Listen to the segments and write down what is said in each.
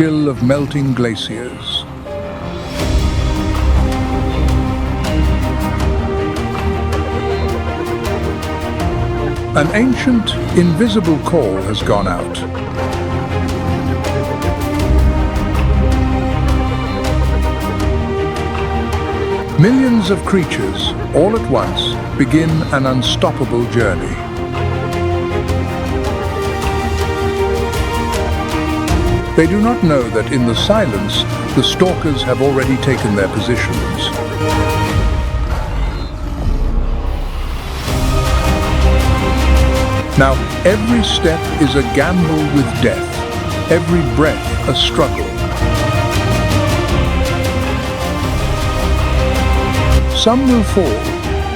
chill of melting glaciers. An ancient, invisible call has gone out. Millions of creatures, all at once, begin an unstoppable journey. They do not know that in the silence, the stalkers have already taken their positions. Now, every step is a gamble with death, every breath a struggle. Some will fall,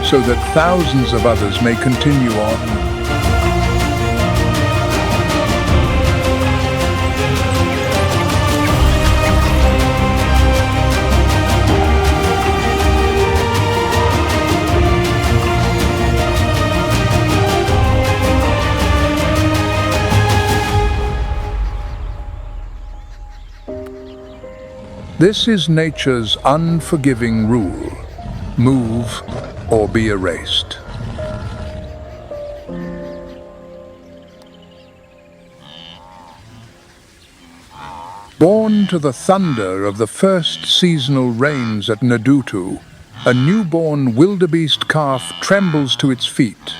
so that thousands of others may continue on. This is nature's unforgiving rule. Move or be erased. Born to the thunder of the first seasonal rains at Nadutu, a newborn wildebeest calf trembles to its feet.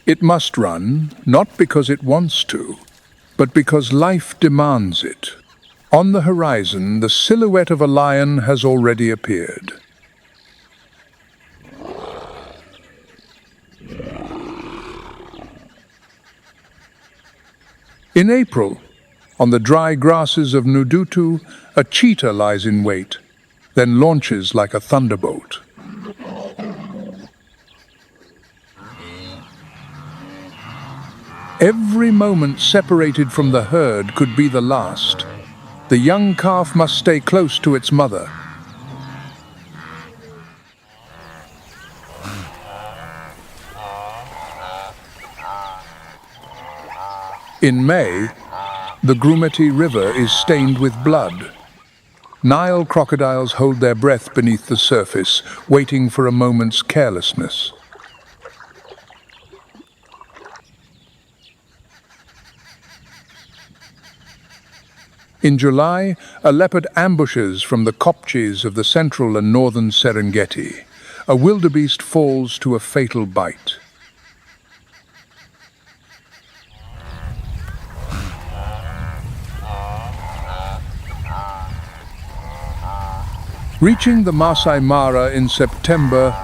It must run, not because it wants to, but because life demands it. On the horizon, the silhouette of a lion has already appeared. In April, on the dry grasses of Nadutu, a cheetah lies in wait, then launches like a thunderbolt. Every moment separated from the herd could be the last. The young calf must stay close to its mother. In May, the Grumeti River is stained with blood. Nile crocodiles hold their breath beneath the surface, waiting for a moment's carelessness. In July, a leopard ambushes from the kopjes of the central and northern Serengeti. A wildebeest falls to a fatal bite. Reaching the Masai Mara in September,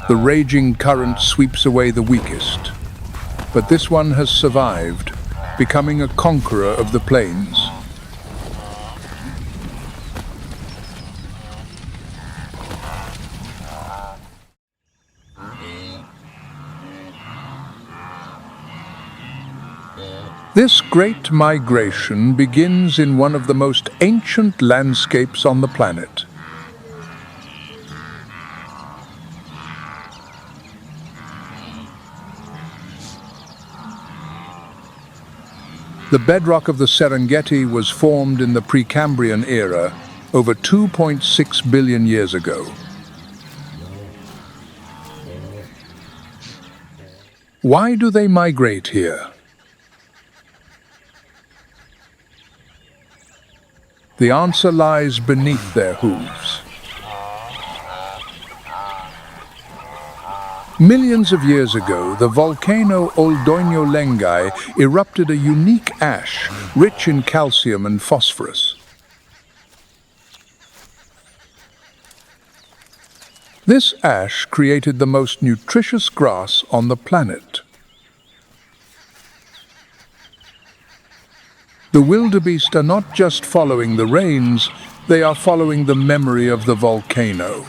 the raging current sweeps away the weakest. But this one has survived, becoming a conqueror of the plains. This great migration begins in one of the most ancient landscapes on the planet. The bedrock of the Serengeti was formed in the Precambrian era, over 2.6 billion years ago. Why do they migrate here? The answer lies beneath their hooves. Millions of years ago, the volcano Oldoño Lengai erupted a unique ash, rich in calcium and phosphorus. This ash created the most nutritious grass on the planet. The wildebeest are not just following the rains, they are following the memory of the volcano.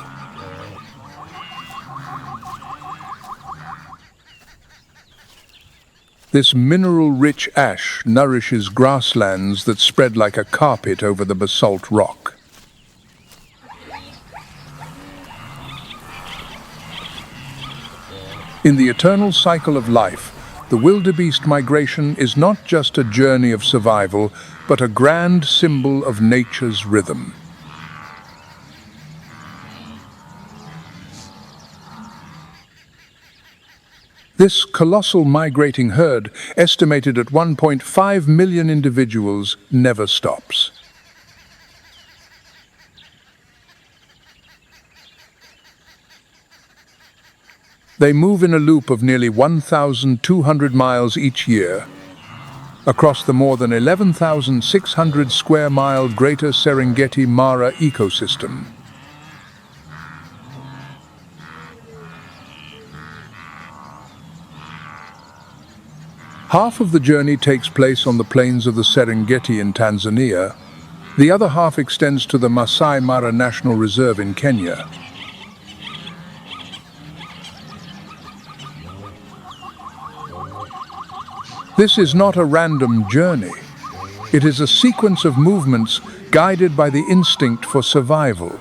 This mineral-rich ash nourishes grasslands that spread like a carpet over the basalt rock. In In the eternal cycle of life, the wildebeest migration is not just a journey of survival, but a grand symbol of nature's rhythm. This colossal migrating herd, estimated at 1.5 million individuals, never stops. They move in a loop of nearly 1,200 miles each year, across the more than 11,600 square mile Greater Serengeti Mara ecosystem. Half of the journey takes place on the plains of the Serengeti in Tanzania. The other half extends to the Masai Mara National Reserve in Kenya. This is not a random journey. It is a sequence of movements guided by the instinct for survival.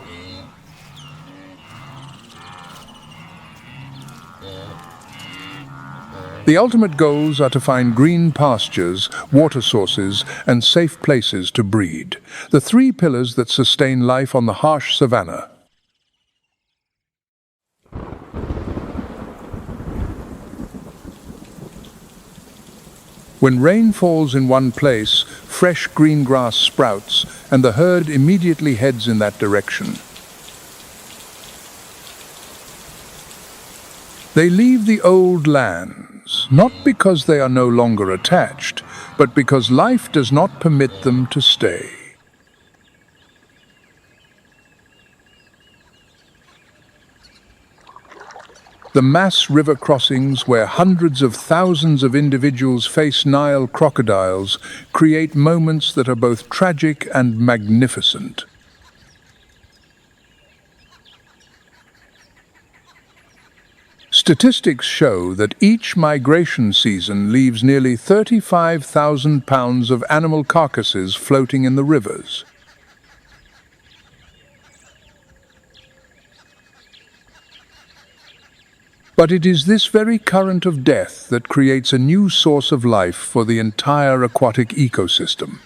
The ultimate goals are to find green pastures, water sources, and safe places to breed, the three pillars that sustain life on the harsh savanna. When rain falls in one place, fresh green grass sprouts, and the herd immediately heads in that direction. They leave the old lands, not because they are no longer attached, but because life does not permit them to stay. The mass river crossings where hundreds of thousands of individuals face Nile crocodiles create moments that are both tragic and magnificent. Statistics show that each migration season leaves nearly 35,000 pounds of animal carcasses floating in the rivers. But it is this very current of death that creates a new source of life for the entire aquatic ecosystem.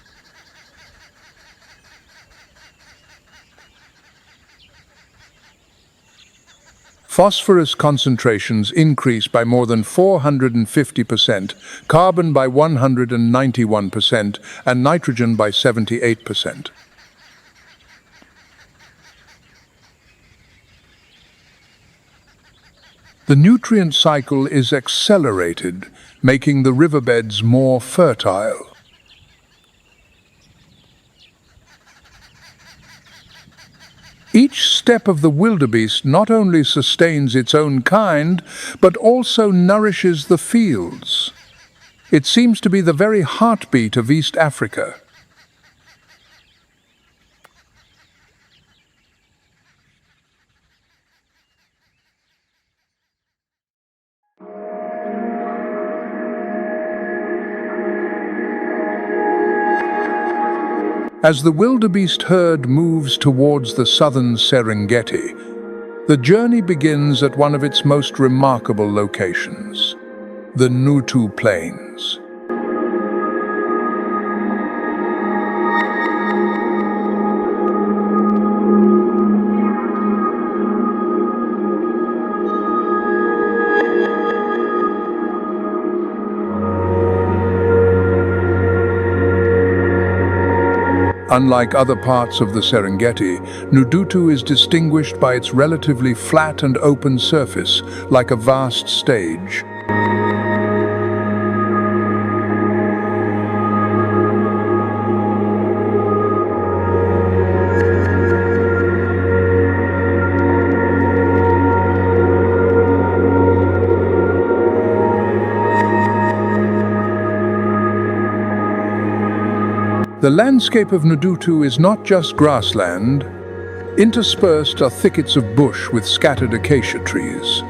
Phosphorus concentrations increase by more than 450%, carbon by 191%, and nitrogen by 78%. The nutrient cycle is accelerated, making the riverbeds more fertile. Each step of the wildebeest not only sustains its own kind, but also nourishes the fields. It seems to be the very heartbeat of East Africa. As the wildebeest herd moves towards the southern Serengeti, the journey begins at one of its most remarkable locations, the Nutu Plains. Unlike other parts of the Serengeti, Nudutu is distinguished by its relatively flat and open surface, like a vast stage. The landscape of Nudutu is not just grassland. Interspersed are thickets of bush with scattered acacia trees.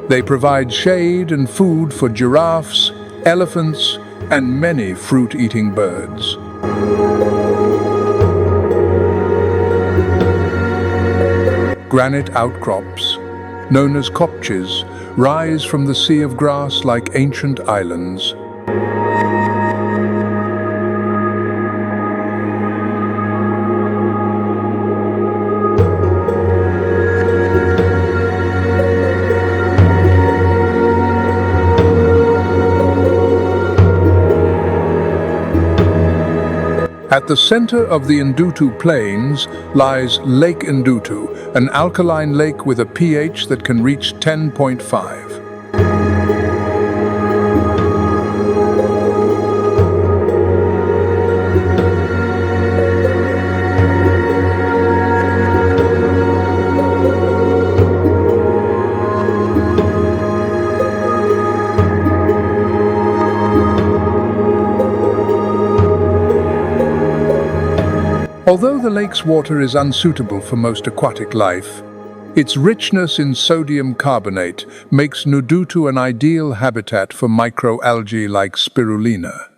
They provide shade and food for giraffes, elephants, and many fruit-eating birds. Granite outcrops, known as kopjes, rise from the sea of grass like ancient islands. At the center of the Ndutu Plains lies Lake Ndutu, an alkaline lake with a pH that can reach 10.5. Although the lake's water is unsuitable for most aquatic life, its richness in sodium carbonate makes Ndutu an ideal habitat for microalgae like spirulina.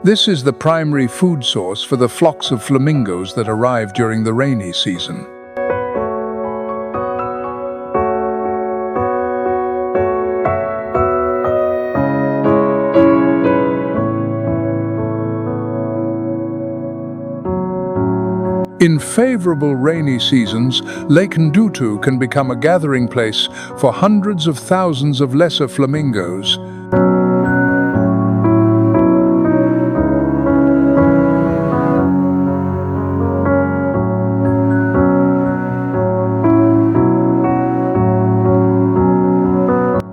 This is the primary food source for the flocks of flamingos that arrive during the rainy season. In favorable rainy seasons, Lake Ndutu can become a gathering place for hundreds of thousands of lesser flamingos.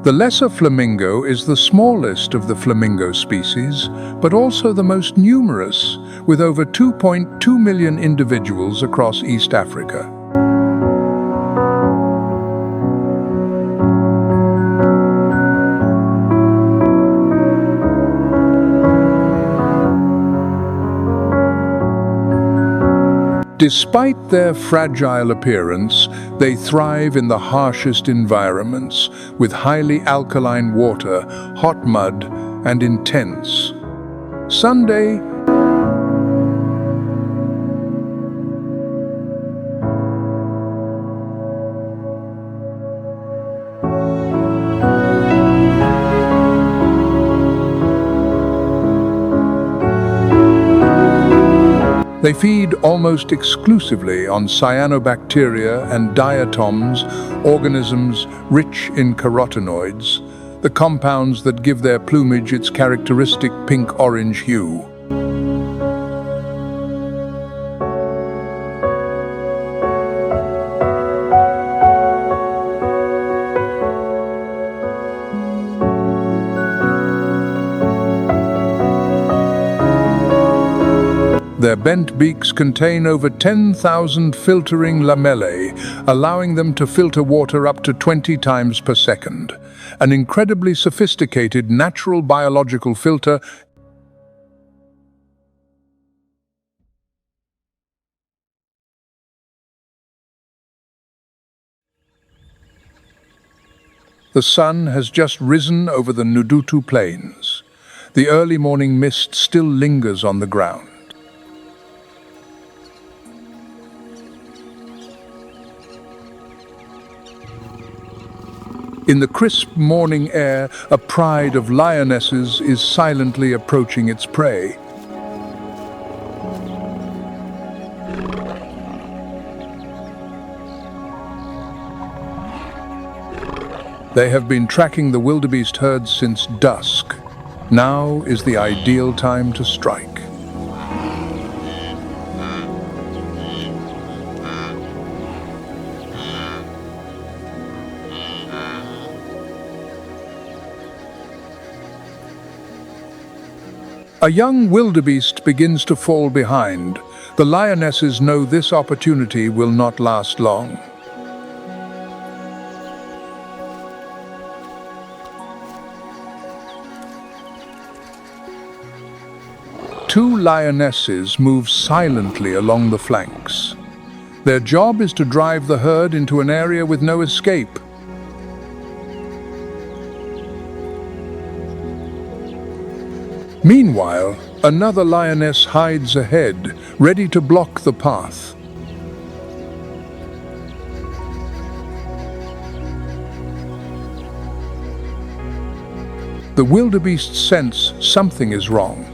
The lesser flamingo is the smallest of the flamingo species, but also the most numerous, with over 2.2 million individuals across East Africa. Despite their fragile appearance, they thrive in the harshest environments, with highly alkaline water, hot mud, and intense Sunday. They feed almost exclusively on cyanobacteria and diatoms, organisms rich in carotenoids, the compounds that give their plumage its characteristic pink-orange hue. Their bent beaks contain over 10,000 filtering lamellae, allowing them to filter water up to 20 times per second. An incredibly sophisticated natural biological filter. The sun has just risen over the Ndutu Plains. The early morning mist still lingers on the ground. In the crisp morning air, a pride of lionesses is silently approaching its prey. They have been tracking the wildebeest herds since dusk. Now is the ideal time to strike. A young wildebeest begins to fall behind. The lionesses know this opportunity will not last long. Two lionesses move silently along the flanks. Their job is to drive the herd into an area with no escape. Meanwhile, another lioness hides ahead, ready to block the path. The wildebeests sense something is wrong.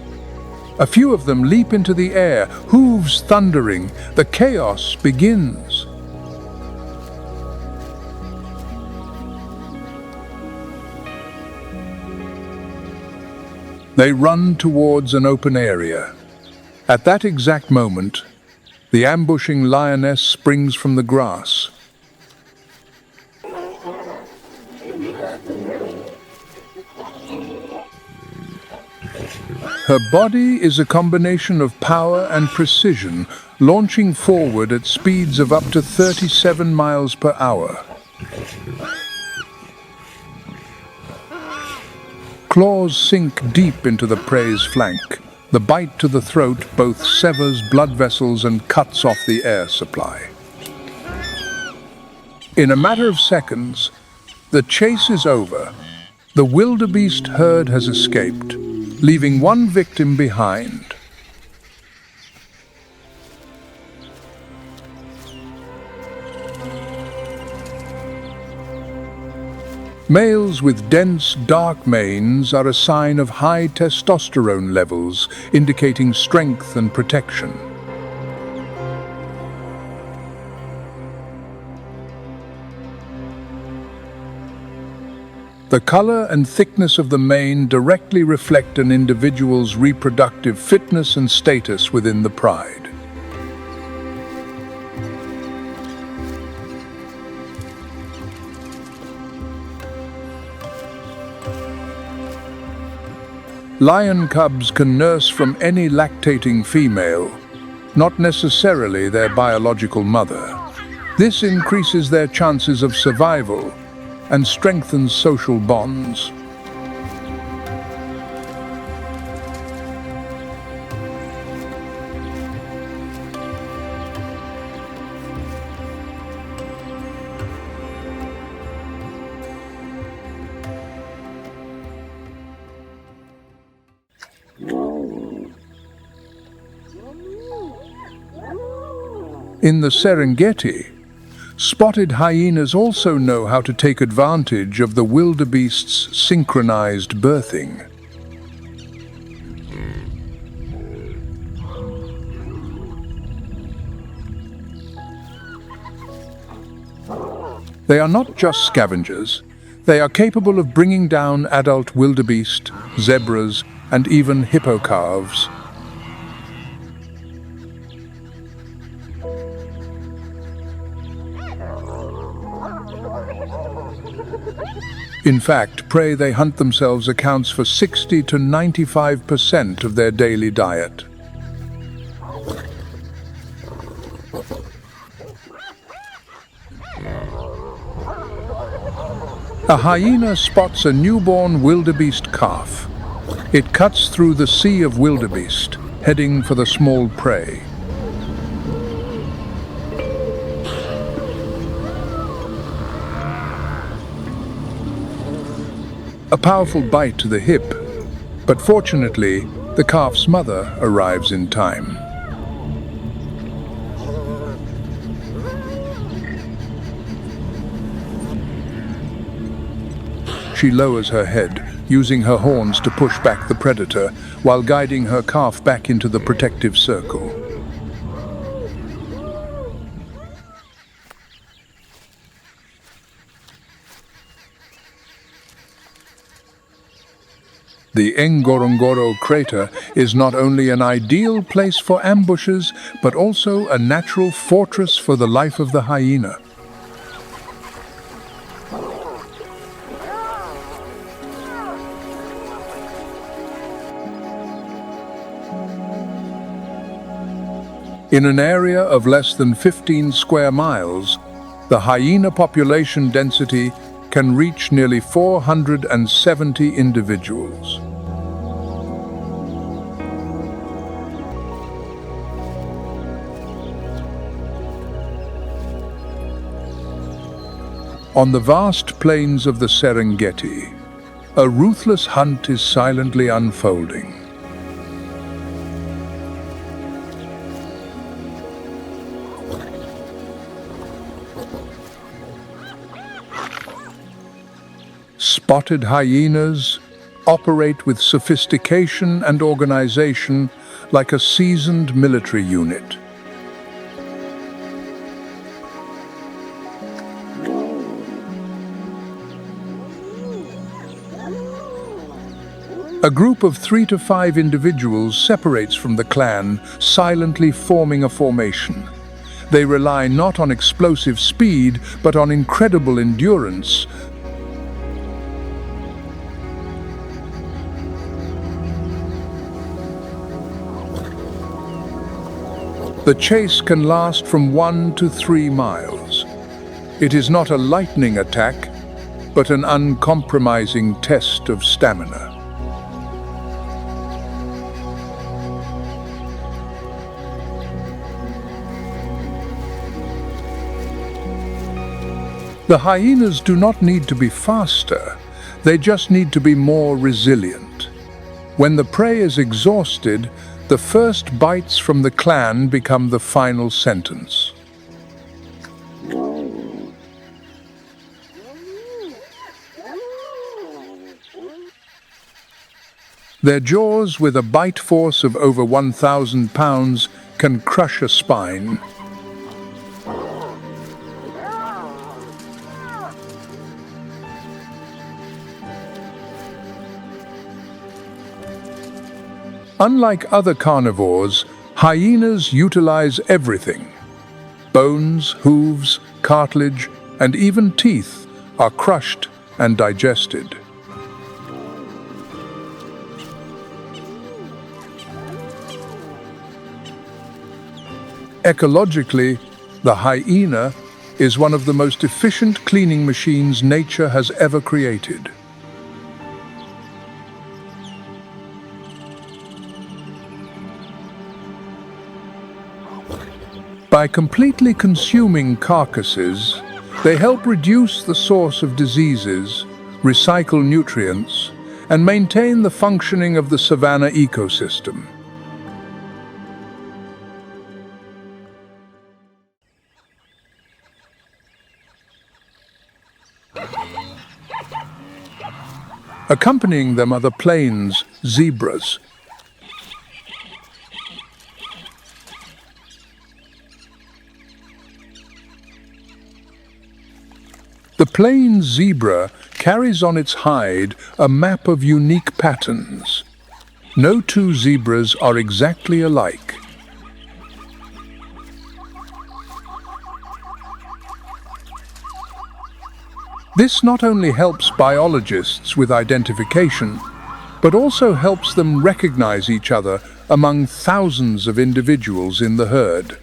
A few of them leap into the air, hooves thundering. The chaos begins. They run towards an open area. At that exact moment, the ambushing lioness springs from the grass. Her body is a combination of power and precision, launching forward at speeds of up to 37 miles per hour. Claws sink deep into the prey's flank. The bite to the throat both severs blood vessels and cuts off the air supply. In a matter of seconds, the chase is over. The wildebeest herd has escaped, leaving one victim behind. Males with dense, dark manes are a sign of high testosterone levels, indicating strength and protection. The color and thickness of the mane directly reflect an individual's reproductive fitness and status within the pride. Lion cubs can nurse from any lactating female, not necessarily their biological mother. This increases their chances of survival and strengthens social bonds. In the Serengeti, spotted hyenas also know how to take advantage of the wildebeest's synchronized birthing. They are not just scavengers. They are capable of bringing down adult wildebeest, zebras, and even hippo calves. In fact, prey they hunt themselves accounts for 60 to 95% of their daily diet. A hyena spots a newborn wildebeest calf. It cuts through the sea of wildebeest, heading for the small prey. A powerful bite to the hip, but fortunately, the calf's mother arrives in time. She lowers her head, using her horns to push back the predator, while guiding her calf back into the protective circle. The Ngorongoro crater is not only an ideal place for ambushes, but also a natural fortress for the life of the hyena. In an area of less than 15 square miles, the hyena population density can reach nearly 470 individuals. On the vast plains of the Serengeti, a ruthless hunt is silently unfolding. Spotted hyenas operate with sophistication and organization like a seasoned military unit. A group of 3 to 5 individuals separates from the clan, silently forming a formation. They rely not on explosive speed, but on incredible endurance. The chase can last from 1 to 3 miles. It is not a lightning attack, but an uncompromising test of stamina. The hyenas do not need to be faster, they just need to be more resilient. When the prey is exhausted, the first bites from the clan become the final sentence. Their jaws, with a bite force of over 1,000 pounds, can crush a spine. Unlike other carnivores, hyenas utilize everything. Bones, hooves, cartilage, and even teeth are crushed and digested. Ecologically, the hyena is one of the most efficient cleaning machines nature has ever created. By completely consuming carcasses, they help reduce the source of diseases, recycle nutrients, and maintain the functioning of the savanna ecosystem. Accompanying them are the plains zebras. The plains zebra carries on its hide a map of unique patterns. No two zebras are exactly alike. This not only helps biologists with identification, but also helps them recognize each other among thousands of individuals in the herd.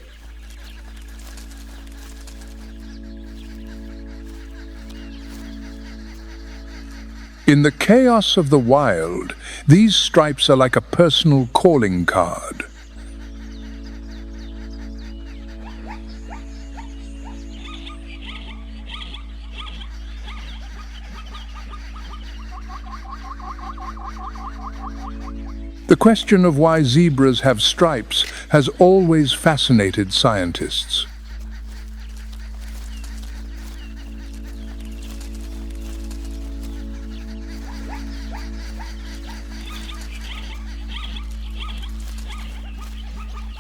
In the chaos of the wild, these stripes are like a personal calling card. The question of why zebras have stripes has always fascinated scientists.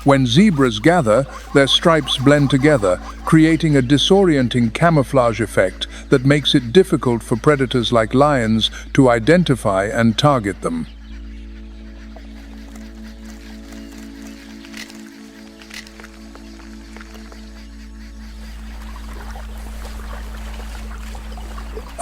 When zebras gather, their stripes blend together, creating a disorienting camouflage effect that makes it difficult for predators like lions to identify and target them.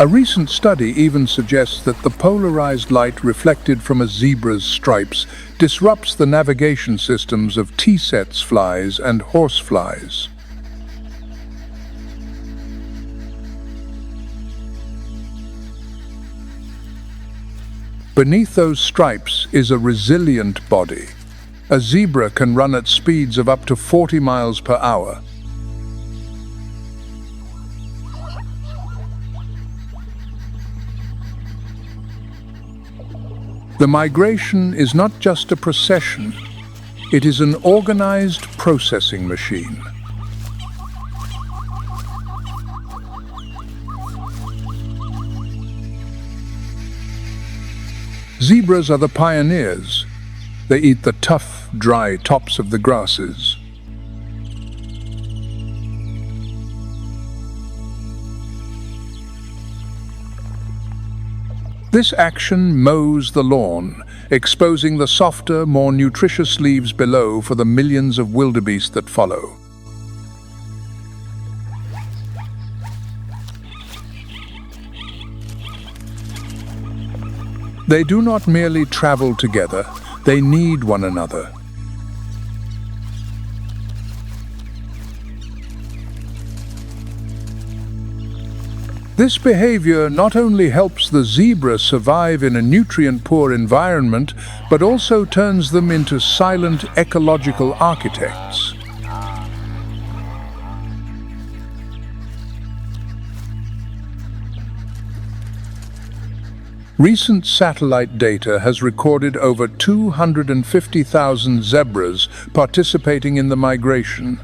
A recent study even suggests that the polarized light reflected from a zebra's stripes disrupts the navigation systems of tsetse flies and horseflies. Beneath those stripes is a resilient body. A zebra can run at speeds of up to 40 miles per hour. The migration is not just a procession, it is an organized processing machine. Zebras are the pioneers. They eat the tough, dry tops of the grasses. This action mows the lawn, exposing the softer, more nutritious leaves below for the millions of wildebeest that follow. They do not merely travel together, they need one another. This behavior not only helps the zebra survive in a nutrient-poor environment, but also turns them into silent ecological architects. Recent satellite data has recorded over 250,000 zebras participating in the migration.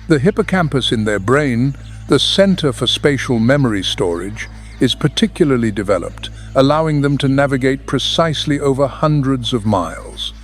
The hippocampus in their brain, the center for spatial memory storage, is particularly developed, allowing them to navigate precisely over hundreds of miles.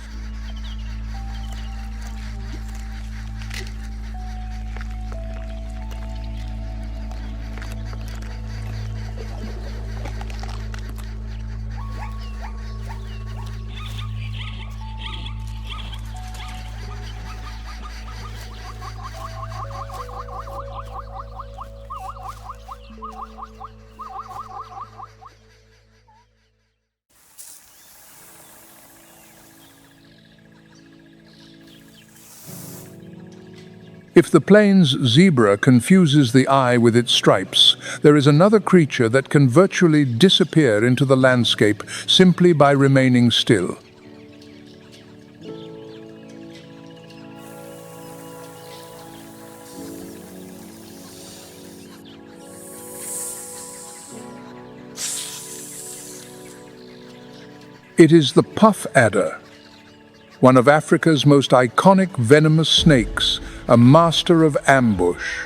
If the plains zebra confuses the eye with its stripes, there is another creature that can virtually disappear into the landscape simply by remaining still. It is the puff adder, one of Africa's most iconic venomous snakes, a master of ambush.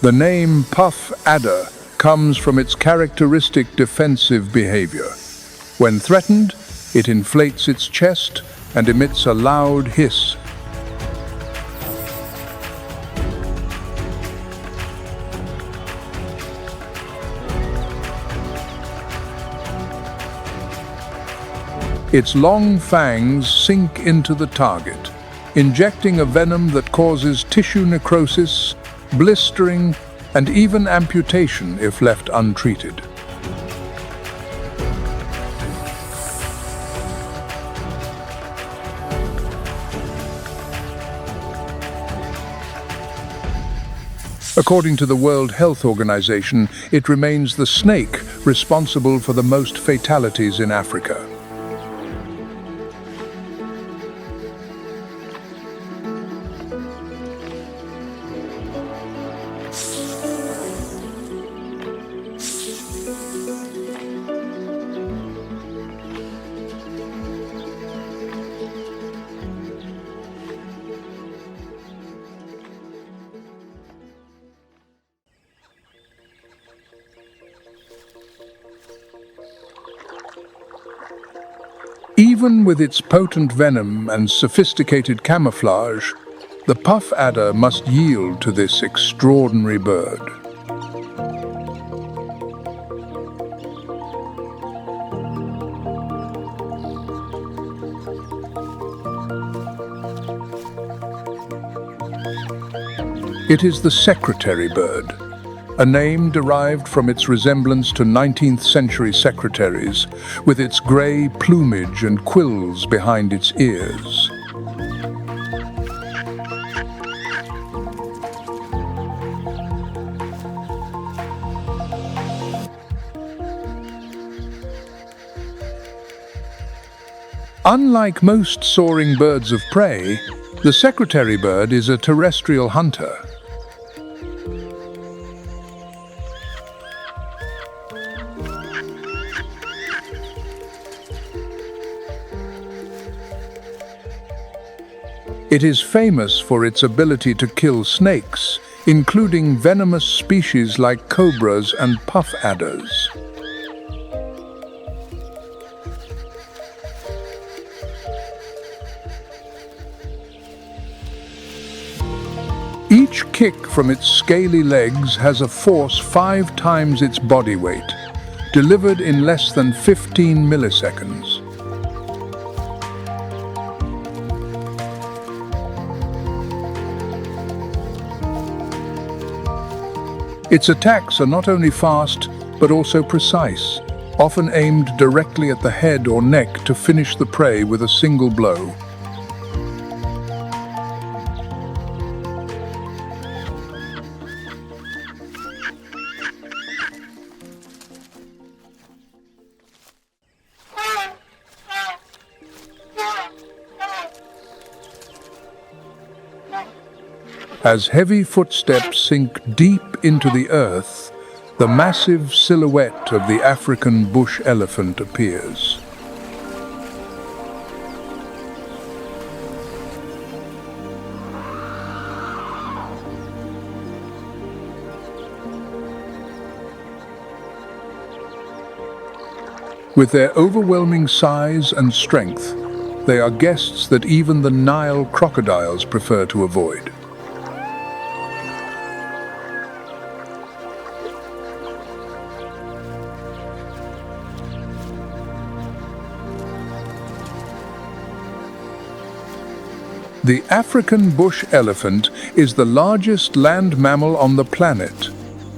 The name puff adder comes from its characteristic defensive behavior. When threatened, it inflates its chest and emits a loud hiss. Its long fangs sink into the target, injecting a venom that causes tissue necrosis, blistering, and even amputation if left untreated. According to the World Health Organization, it remains the snake responsible for the most fatalities in Africa. Even with its potent venom and sophisticated camouflage, the puff adder must yield to this extraordinary bird. It is the secretary bird, a name derived from its resemblance to 19th century secretaries, with its grey plumage and quills behind its ears. Unlike most soaring birds of prey, the secretary bird is a terrestrial hunter. It is famous for its ability to kill snakes, including venomous species like cobras and puff adders. Each kick from its scaly legs has a force 5 times its body weight, delivered in less than 15 milliseconds. Its attacks are not only fast, but also precise, often aimed directly at the head or neck to finish the prey with a single blow. As heavy footsteps sink deep into the earth, the massive silhouette of the African bush elephant appears. With their overwhelming size and strength, they are guests that even the Nile crocodiles prefer to avoid. The African bush elephant is the largest land mammal on the planet.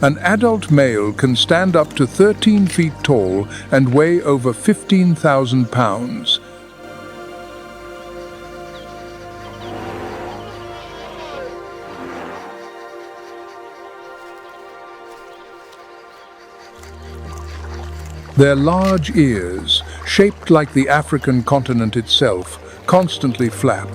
An adult male can stand up to 13 feet tall and weigh over 15,000 pounds. Their large ears, shaped like the African continent itself, constantly flap.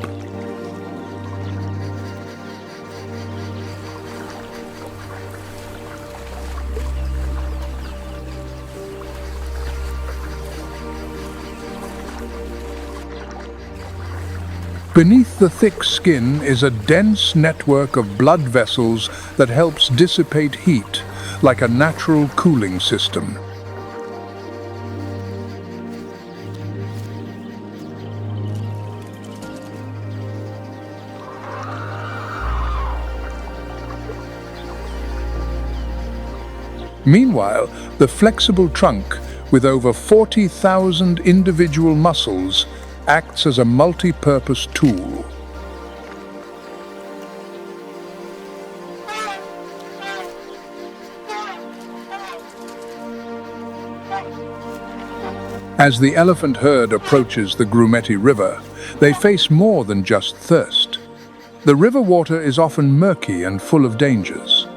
Beneath the thick skin is a dense network of blood vessels that helps dissipate heat, like a natural cooling system. Meanwhile, the flexible trunk, with over 40,000 individual muscles, acts as a multi-purpose tool. As the elephant herd approaches the Grumeti River, they face more than just thirst. The river water is often murky and full of dangers.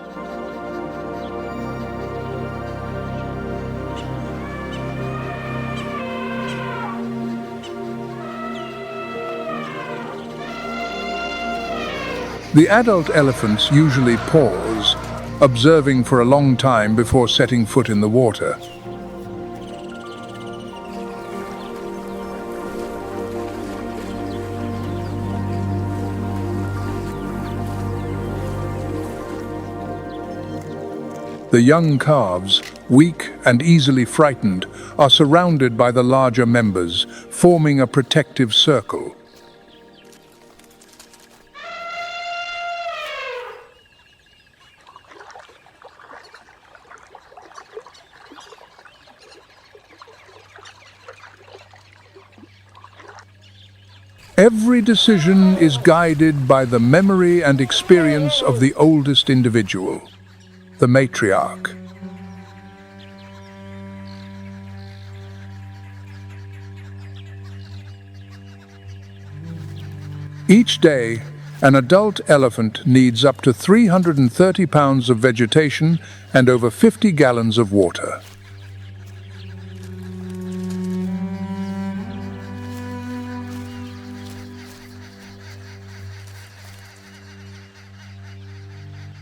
The adult elephants usually pause, observing for a long time before setting foot in the water. The young calves, weak and easily frightened, are surrounded by the larger members, forming a protective circle. Every decision is guided by the memory and experience of the oldest individual, the matriarch. Each day, an adult elephant needs up to 330 pounds of vegetation and over 50 gallons of water.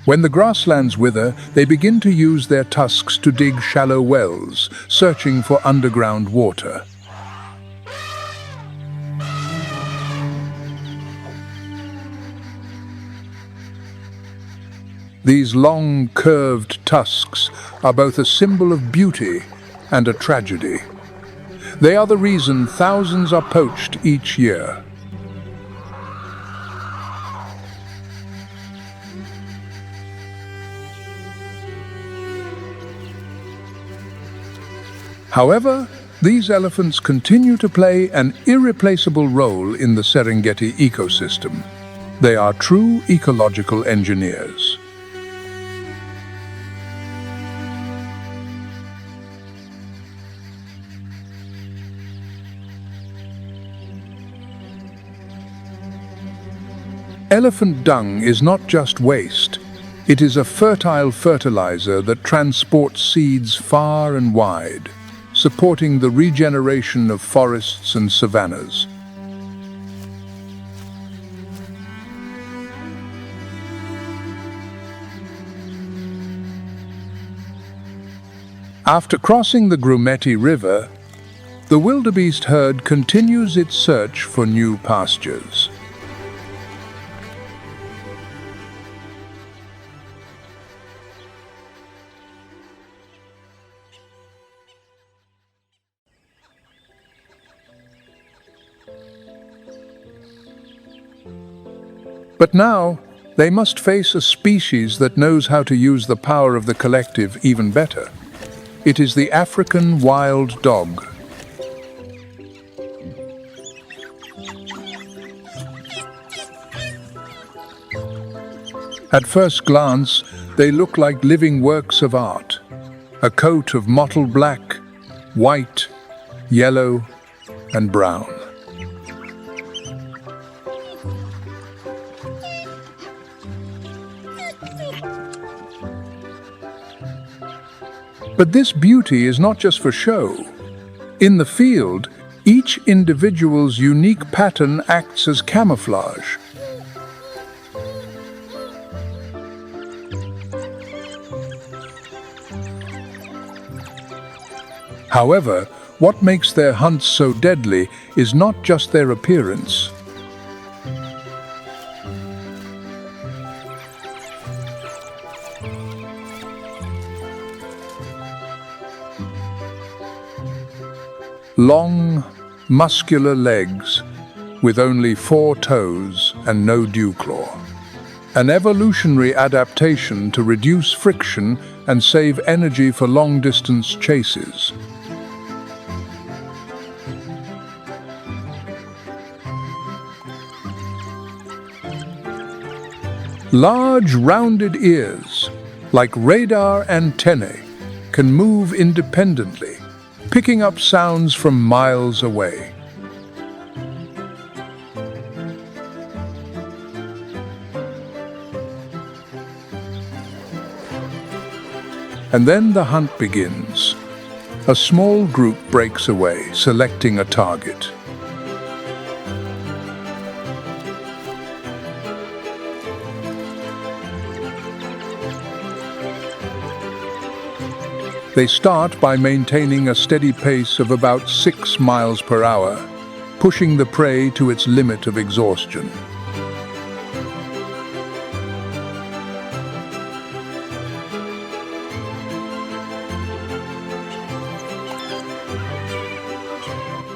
When the grasslands wither, they begin to use their tusks to dig shallow wells, searching for underground water. These long, curved tusks are both a symbol of beauty and a tragedy. They are the reason thousands are poached each year. However, these elephants continue to play an irreplaceable role in the Serengeti ecosystem. They are true ecological engineers. Elephant dung is not just waste. It is a fertile fertilizer that transports seeds far and wide, supporting the regeneration of forests and savannas. After crossing the Grumeti River, the wildebeest herd continues its search for new pastures. But now, they must face a species that knows how to use the power of the collective even better. It is the African wild dog. At first glance, they look like living works of art. A coat of mottled black, white, yellow, and brown. But this beauty is not just for show. In the field, each individual's unique pattern acts as camouflage. However, what makes their hunts so deadly is not just their appearance. Long, muscular legs with only 4 toes and no dew claw. An evolutionary adaptation to reduce friction and save energy for long-distance chases. Large, rounded ears, like radar antennae, can move independently, picking up sounds from miles away. And then the hunt begins. A small group breaks away, selecting a target. They start by maintaining a steady pace of about 6 miles per hour, pushing the prey to its limit of exhaustion.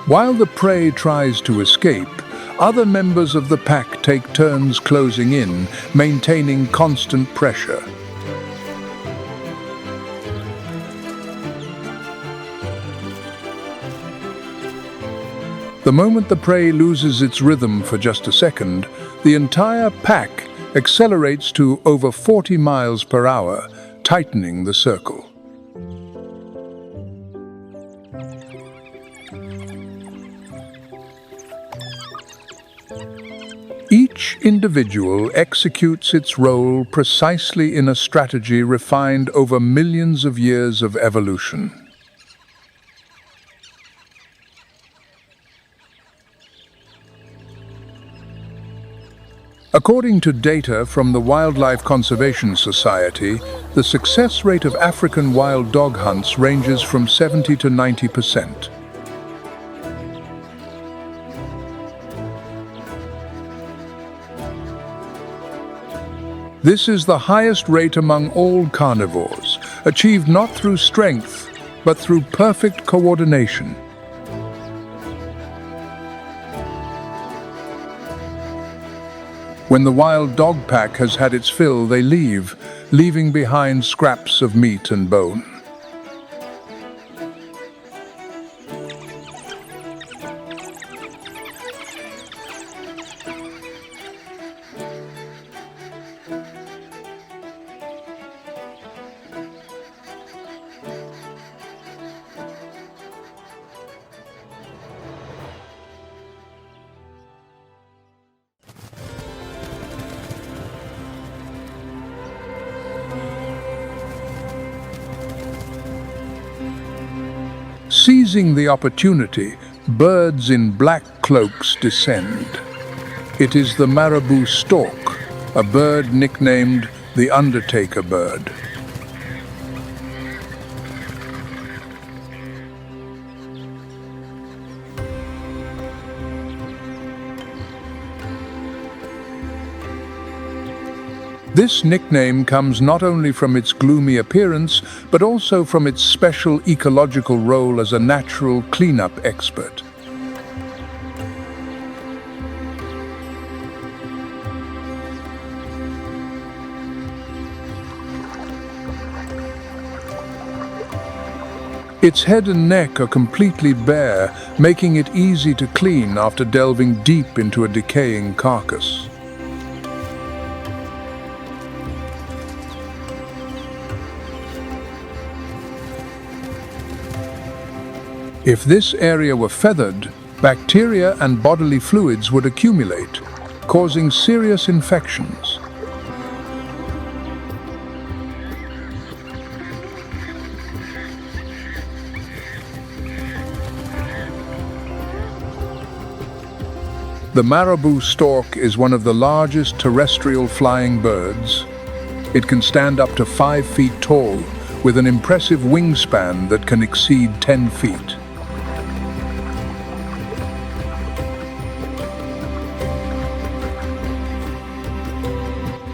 While the prey tries to escape, other members of the pack take turns closing in, maintaining constant pressure. The moment the prey loses its rhythm for just a second, the entire pack accelerates to over 40 miles per hour, tightening the circle. Each individual executes its role precisely in a strategy refined over millions of years of evolution. According to data from the Wildlife Conservation Society, the success rate of African wild dog hunts ranges from 70 to 90%. This is the highest rate among all carnivores, achieved not through strength, but through perfect coordination. When the wild dog pack has had its fill, they leave, leaving behind scraps of meat and bone. Seizing the opportunity, birds in black cloaks descend. It is the marabou stork, a bird nicknamed the Undertaker bird. This nickname comes not only from its gloomy appearance, but also from its special ecological role as a natural cleanup expert. Its head and neck are completely bare, making it easy to clean after delving deep into a decaying carcass. If this area were feathered, bacteria and bodily fluids would accumulate, causing serious infections. The marabou stork is one of the largest terrestrial flying birds. It can stand up to 5 feet tall, with an impressive wingspan that can exceed 10 feet.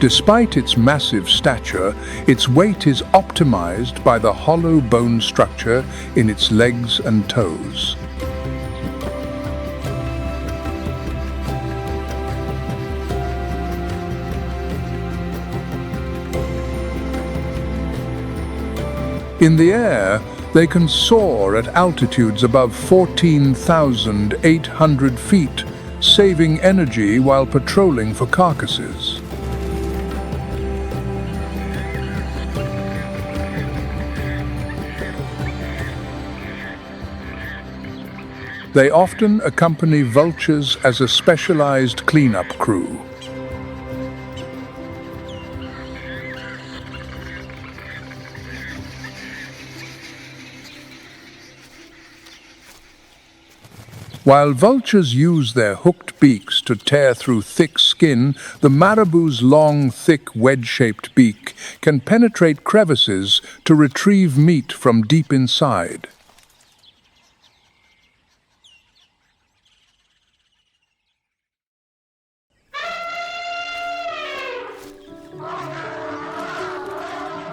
Despite its massive stature, its weight is optimized by the hollow bone structure in its legs and toes. In the air, they can soar at altitudes above 14,800 feet, saving energy while patrolling for carcasses. They often accompany vultures as a specialized cleanup crew. While vultures use their hooked beaks to tear through thick skin, the marabou's long, thick, wedge-shaped beak can penetrate crevices to retrieve meat from deep inside.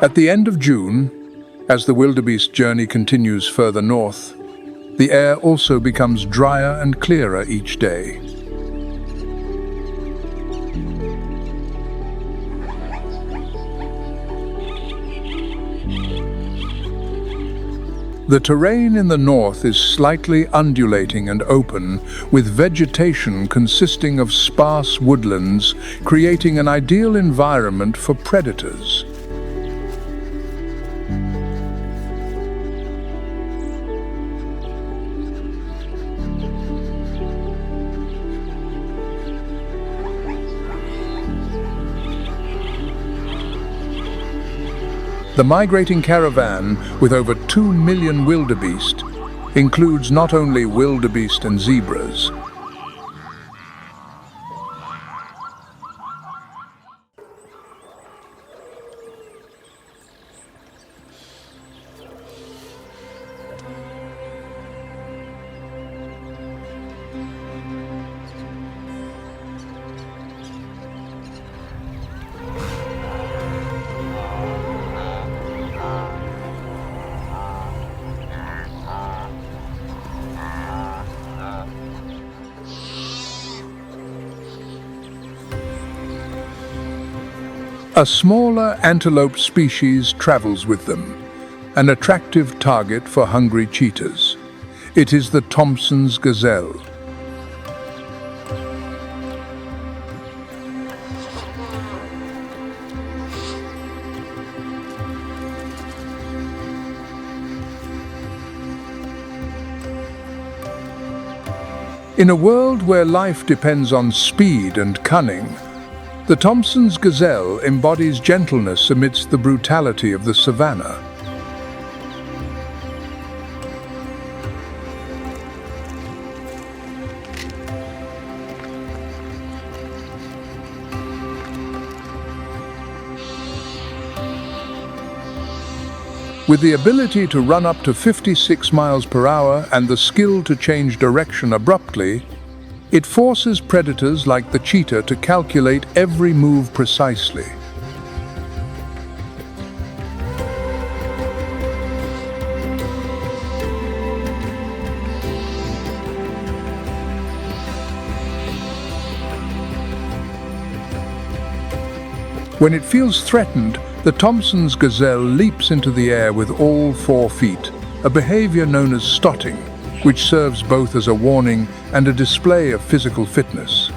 At the end of June, as the wildebeest journey continues further north, the air also becomes drier and clearer each day. The terrain in the north is slightly undulating and open, with vegetation consisting of sparse woodlands, creating an ideal environment for predators. The migrating caravan, with over 2 million wildebeest, includes not only wildebeest and zebras, A smaller antelope species travels with them, an attractive target for hungry cheetahs. It is the Thompson's gazelle. In a world where life depends on speed and cunning, the Thompson's gazelle embodies gentleness amidst the brutality of the savanna. With the ability to run up to 56 miles per hour and the skill to change direction abruptly, it forces predators like the cheetah to calculate every move precisely. When it feels threatened, the Thompson's gazelle leaps into the air with all 4 feet, a behavior known as stotting, which serves both as a warning and a display of physical fitness.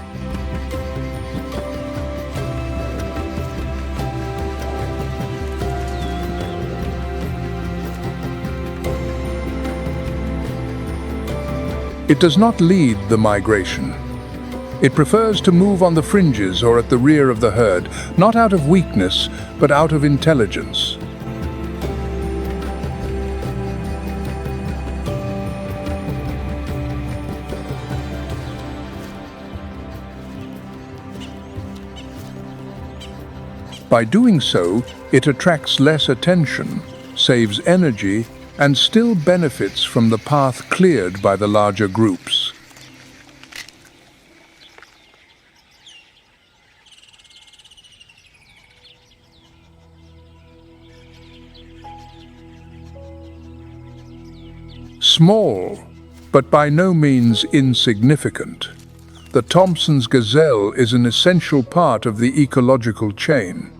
It does not lead the migration. It prefers to move on the fringes or at the rear of the herd, not out of weakness, but out of intelligence. By doing so, it attracts less attention, saves energy, and still benefits from the path cleared by the larger groups. Small, but by no means insignificant, the Thompson's gazelle is an essential part of the ecological chain.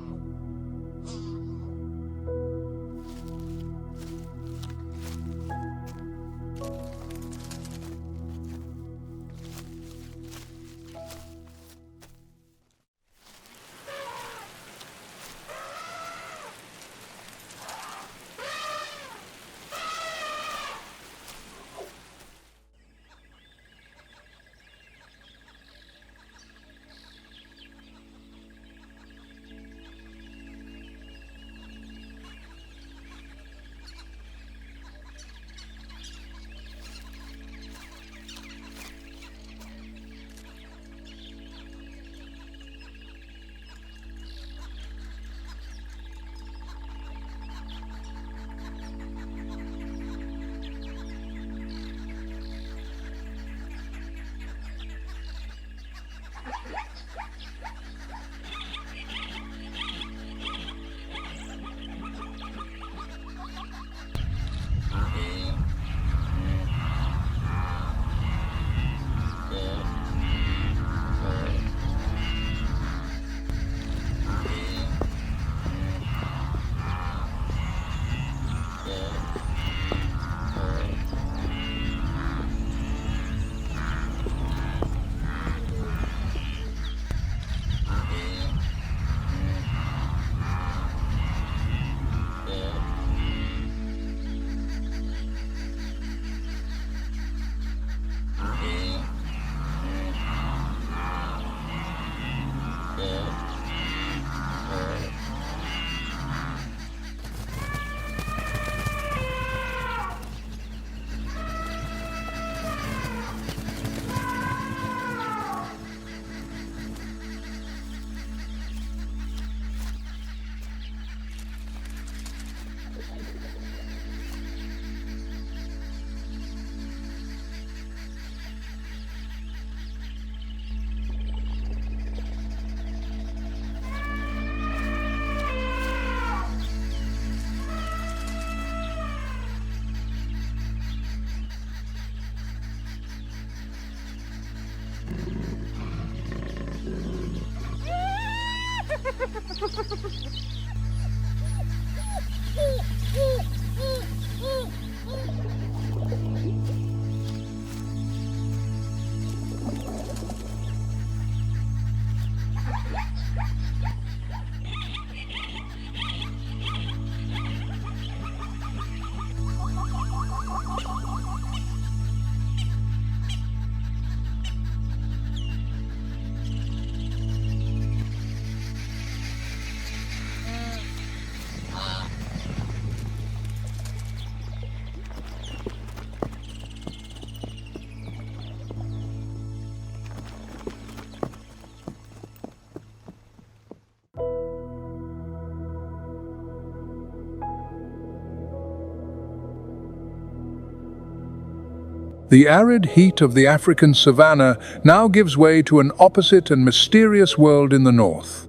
The arid heat of the African savanna now gives way to an opposite and mysterious world in the north.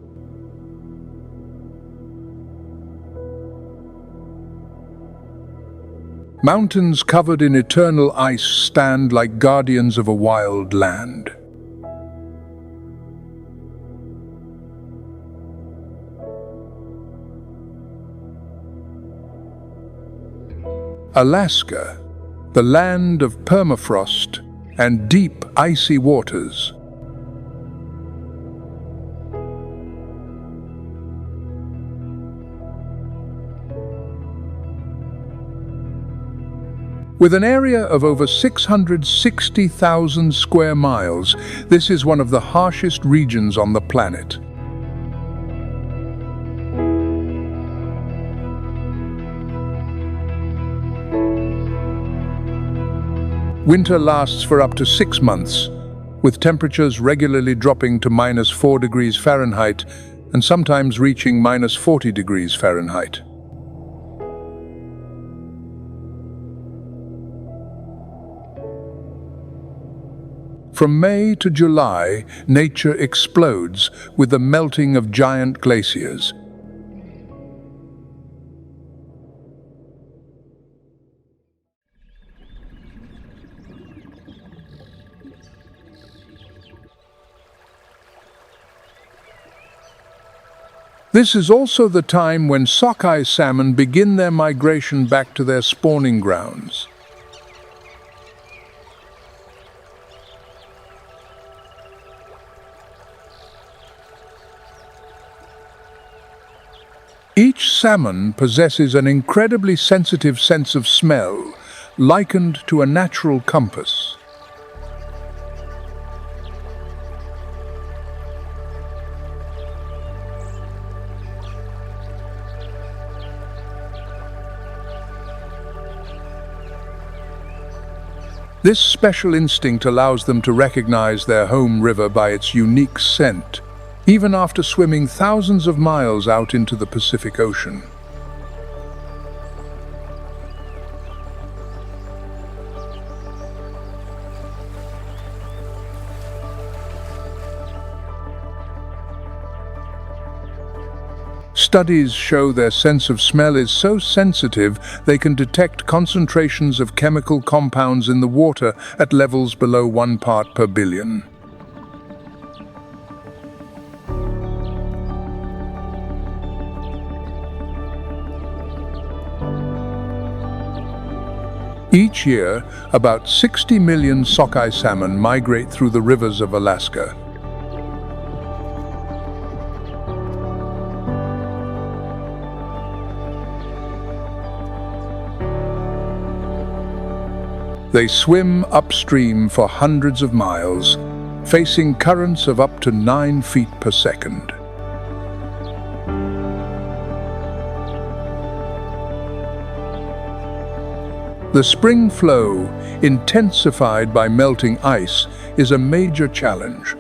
Mountains covered in eternal ice stand like guardians of a wild land. Alaska, the land of permafrost and deep, icy waters. With an area of over 660,000 square miles, this is one of the harshest regions on the planet. Winter lasts for up to 6 months, with temperatures regularly dropping to -4 degrees Fahrenheit and sometimes reaching -40 degrees Fahrenheit. From May to July, nature explodes with the melting of giant glaciers. This is also the time when sockeye salmon begin their migration back to their spawning grounds. Each salmon possesses an incredibly sensitive sense of smell, likened to a natural compass. This special instinct allows them to recognize their home river by its unique scent, even after swimming thousands of miles out into the Pacific Ocean. Studies show their sense of smell is so sensitive they can detect concentrations of chemical compounds in the water at levels below 1 part per billion. Each year, about 60 million sockeye salmon migrate through the rivers of Alaska. They swim upstream for hundreds of miles, facing currents of up to 9 feet per second. The spring flow, intensified by melting ice, is a major challenge.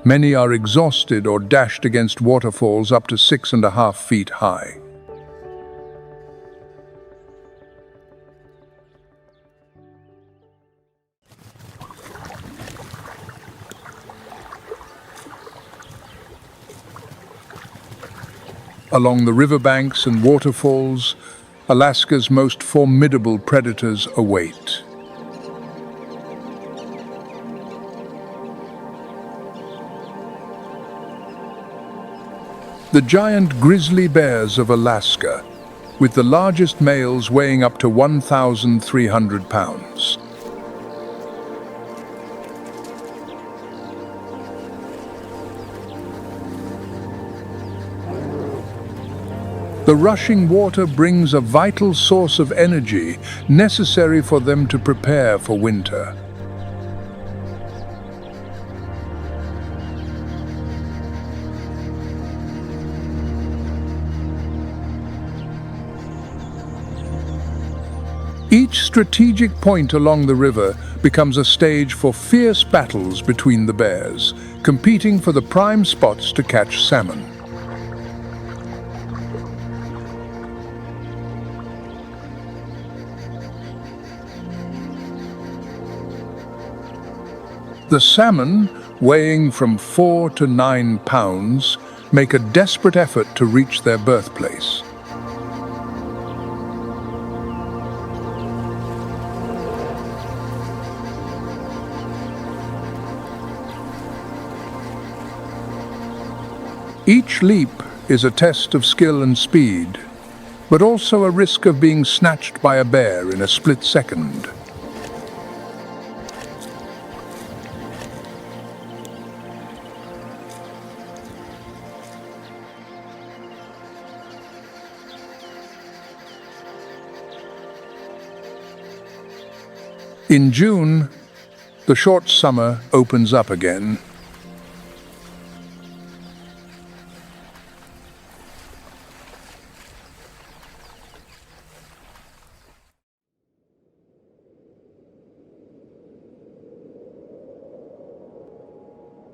Many are exhausted or dashed against waterfalls up to 6.5 feet high. Along the riverbanks and waterfalls, Alaska's most formidable predators await. The giant grizzly bears of Alaska, with the largest males weighing up to 1,300 pounds. The rushing water brings a vital source of energy necessary for them to prepare for winter. Each strategic point along the river becomes a stage for fierce battles between the bears, competing for the prime spots to catch salmon. The salmon, weighing from 4 to 9 pounds, make a desperate effort to reach their birthplace. Each leap is a test of skill and speed, but also a risk of being snatched by a bear in a split second. In June, the short summer opens up again.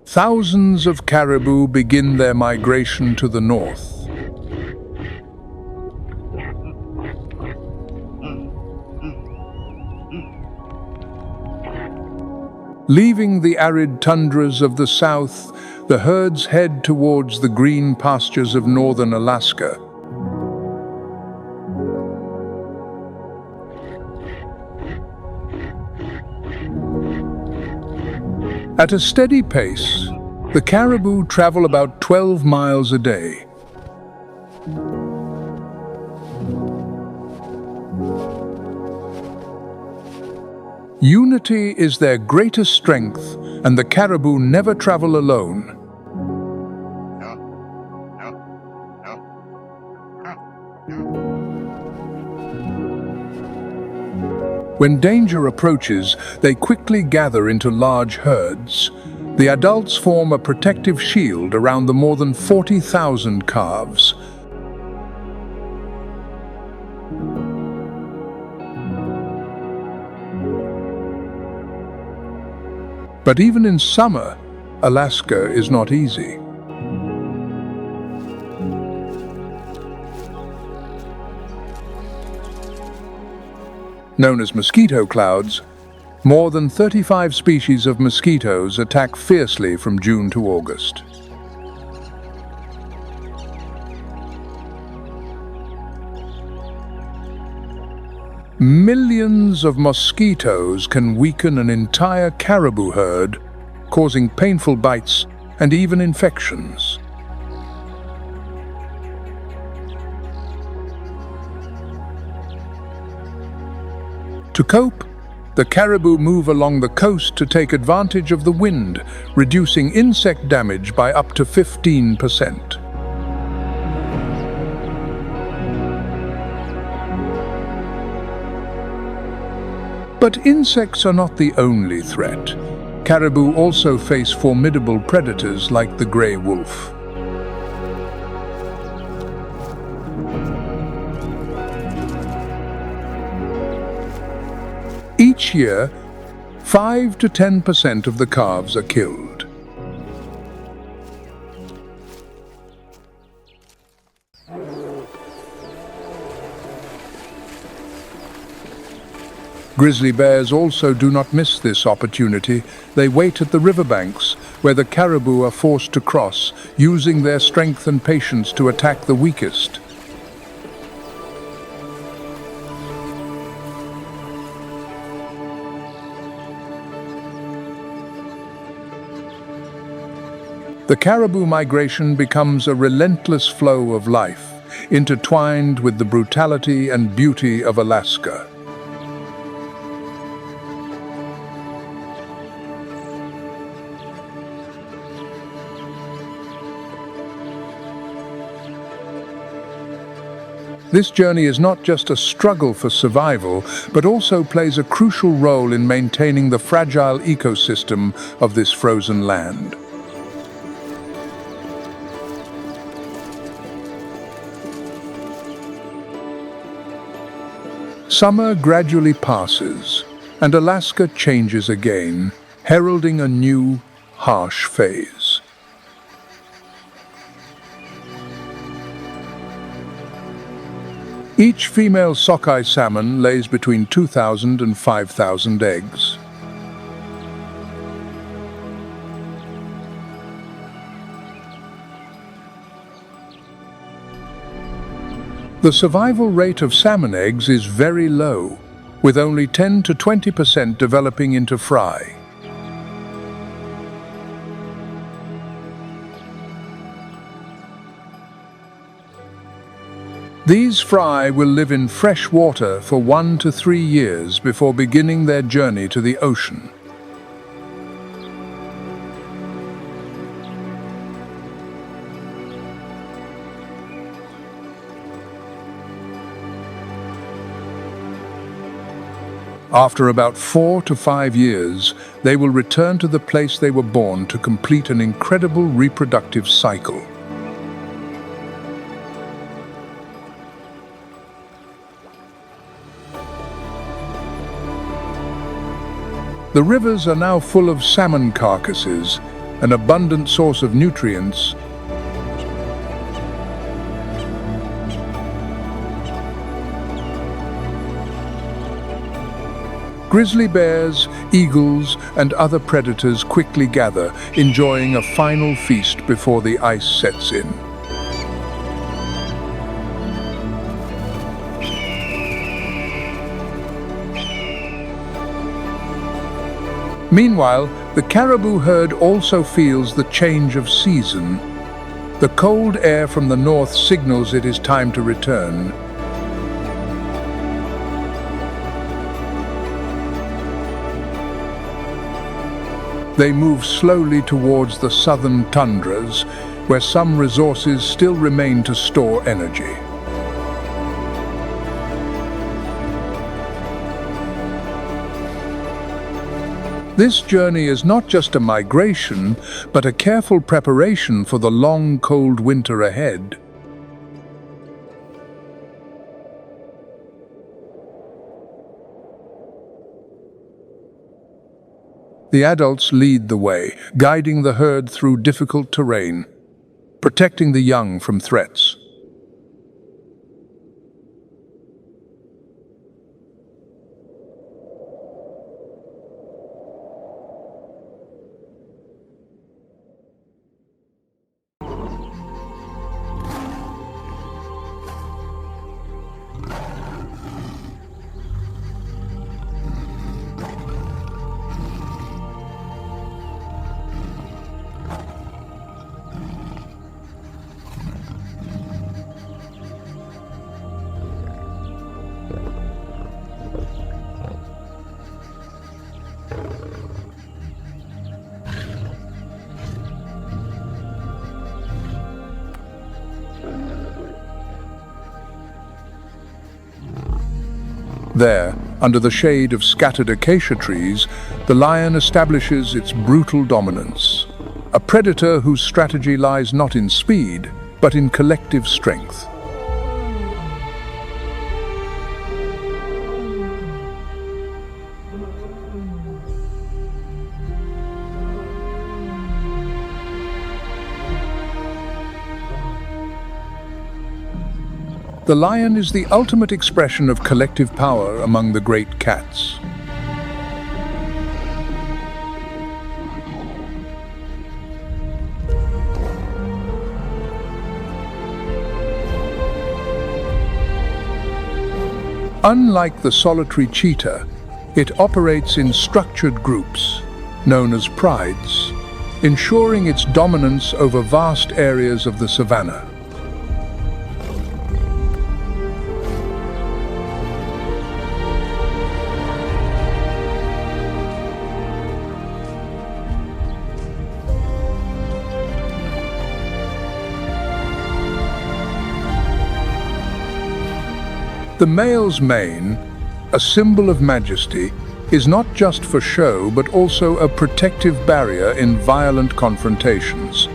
Thousands of caribou begin their migration to the north. Leaving the arid tundras of the south, the herds head towards the green pastures of northern Alaska. At a steady pace, the caribou travel about 12 miles a day. Unity is their greatest strength, and the caribou never travel alone. When danger approaches, they quickly gather into large herds. The adults form a protective shield around the more than 40,000 calves. But even in summer, Alaska is not easy. Known as mosquito clouds, more than 35 species of mosquitoes attack fiercely from June to August. Millions of mosquitoes can weaken an entire caribou herd, causing painful bites and even infections. To cope, the caribou move along the coast to take advantage of the wind, reducing insect damage by up to 15%. But insects are not the only threat. Caribou also face formidable predators like the gray wolf. Each year, 5 to 10% of the calves are killed. Grizzly bears also do not miss this opportunity. They wait at the riverbanks, where the caribou are forced to cross, using their strength and patience to attack the weakest. The caribou migration becomes a relentless flow of life, intertwined with the brutality and beauty of Alaska. This journey is not just a struggle for survival, but also plays a crucial role in maintaining the fragile ecosystem of this frozen land. Summer gradually passes, and Alaska changes again, heralding a new, harsh phase. Each female sockeye salmon lays between 2,000 and 5,000 eggs. The survival rate of salmon eggs is very low, with only 10 to 20% developing into fry. These fry will live in fresh water for 1 to 3 years before beginning their journey to the ocean. After about 4 to 5 years, they will return to the place they were born to complete an incredible reproductive cycle. The rivers are now full of salmon carcasses, an abundant source of nutrients. Grizzly bears, eagles, and other predators quickly gather, enjoying a final feast before the ice sets in. Meanwhile, the caribou herd also feels the change of season. The cold air from the north signals it is time to return. They move slowly towards the southern tundras, where some resources still remain to store energy. This journey is not just a migration, but a careful preparation for the long, cold winter ahead. The adults lead the way, guiding the herd through difficult terrain, protecting the young from threats. There, under the shade of scattered acacia trees, the lion establishes its brutal dominance. A predator whose strategy lies not in speed, but in collective strength. The lion is the ultimate expression of collective power among the great cats. Unlike the solitary cheetah, it operates in structured groups, known as prides. ensuring its dominance over vast areas of the savanna. The male's mane, a symbol of majesty, is not just for show but also a protective barrier in violent confrontations.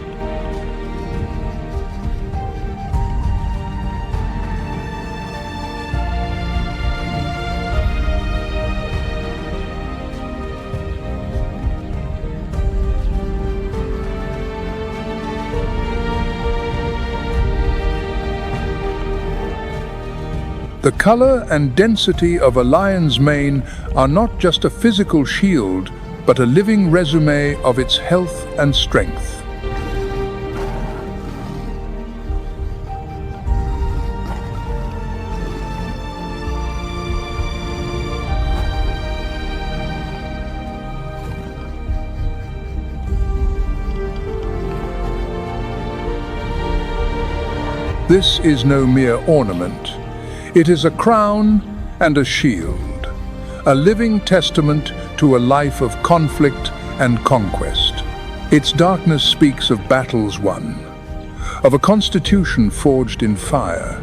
The color and density of a lion's mane are not just a physical shield, but a living resume of its health and strength. This is no mere ornament. It is a crown and a shield, a living testament to a life of conflict and conquest. Its darkness speaks of battles won, of a constitution forged in fire,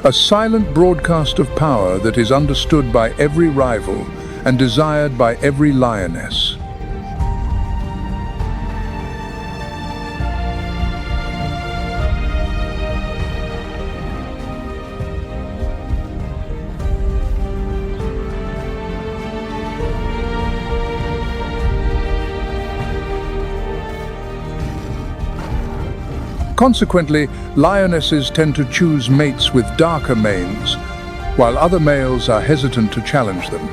a silent broadcast of power that is understood by every rival and desired by every lioness. Consequently, lionesses tend to choose mates with darker manes, while other males are hesitant to challenge them.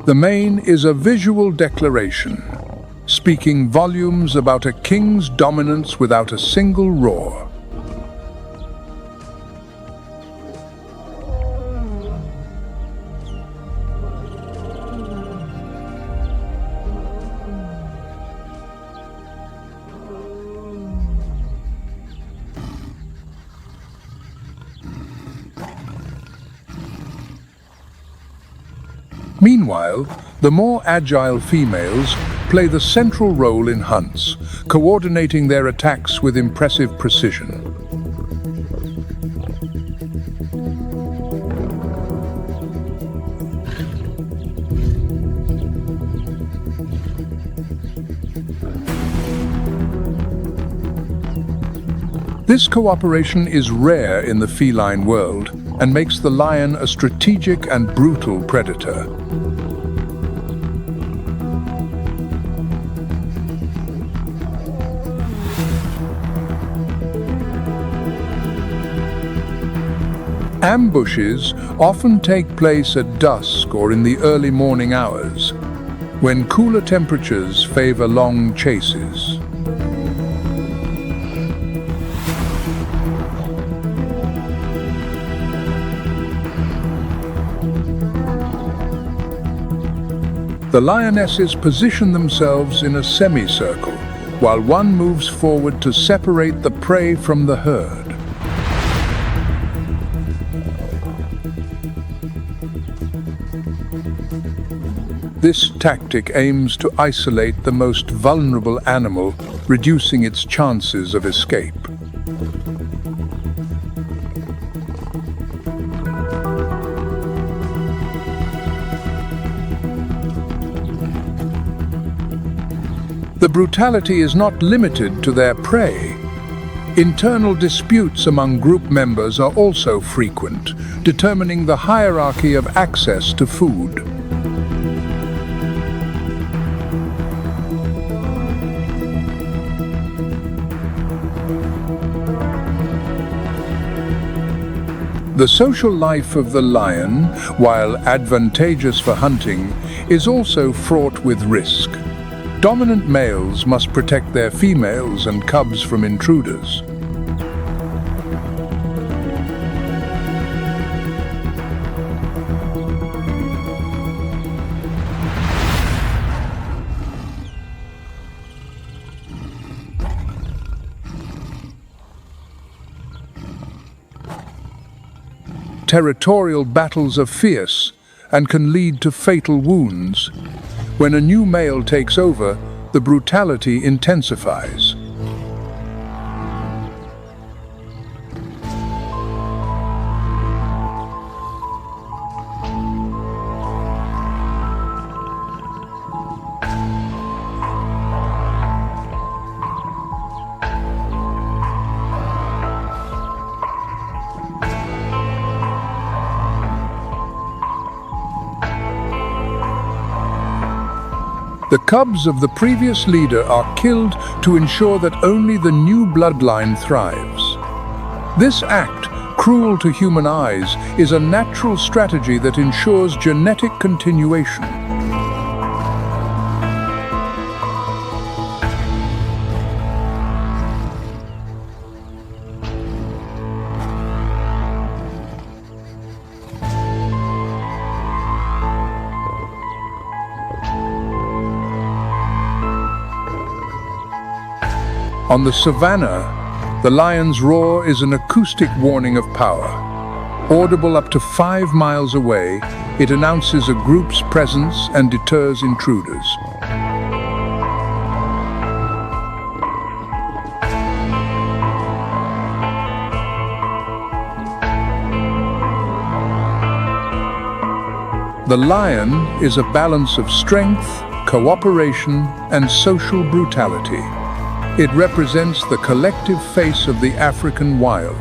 The mane is a visual declaration, speaking volumes about a king's dominance without a single roar. Meanwhile, the more agile females play the central role in hunts, coordinating their attacks with impressive precision. This cooperation is rare in the feline world and makes the lion a strategic and brutal predator. Ambushes often take place at dusk or in the early morning hours, when cooler temperatures favor long chases. The lionesses position themselves in a semicircle, while one moves forward to separate the prey from the herd. This tactic aims to isolate the most vulnerable animal, reducing its chances of escape. The brutality is not limited to their prey. Internal disputes among group members are also frequent, determining the hierarchy of access to food. The social life of the lion, while advantageous for hunting, is also fraught with risk. Dominant males must protect their females and cubs from intruders. Territorial battles are fierce and can lead to fatal wounds. When a new male takes over, the brutality intensifies. The cubs of the previous leader are killed to ensure that only the new bloodline thrives. This act, cruel to human eyes, is a natural strategy that ensures genetic continuation. On the Savanna, the lion's roar is an acoustic warning of power. Audible up to 5 miles away, it announces a group's presence and deters intruders. The lion is a balance of strength, cooperation, and social brutality. It represents the collective face of the African wild.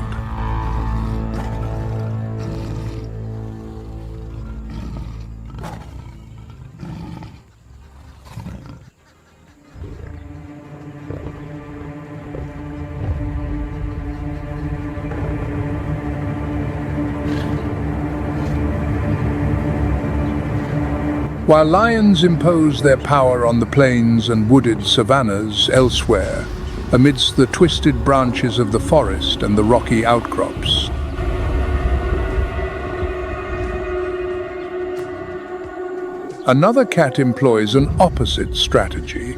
While lions impose their power on the plains and wooded savannas elsewhere, amidst the twisted branches of the forest and the rocky outcrops. Another cat employs an opposite strategy.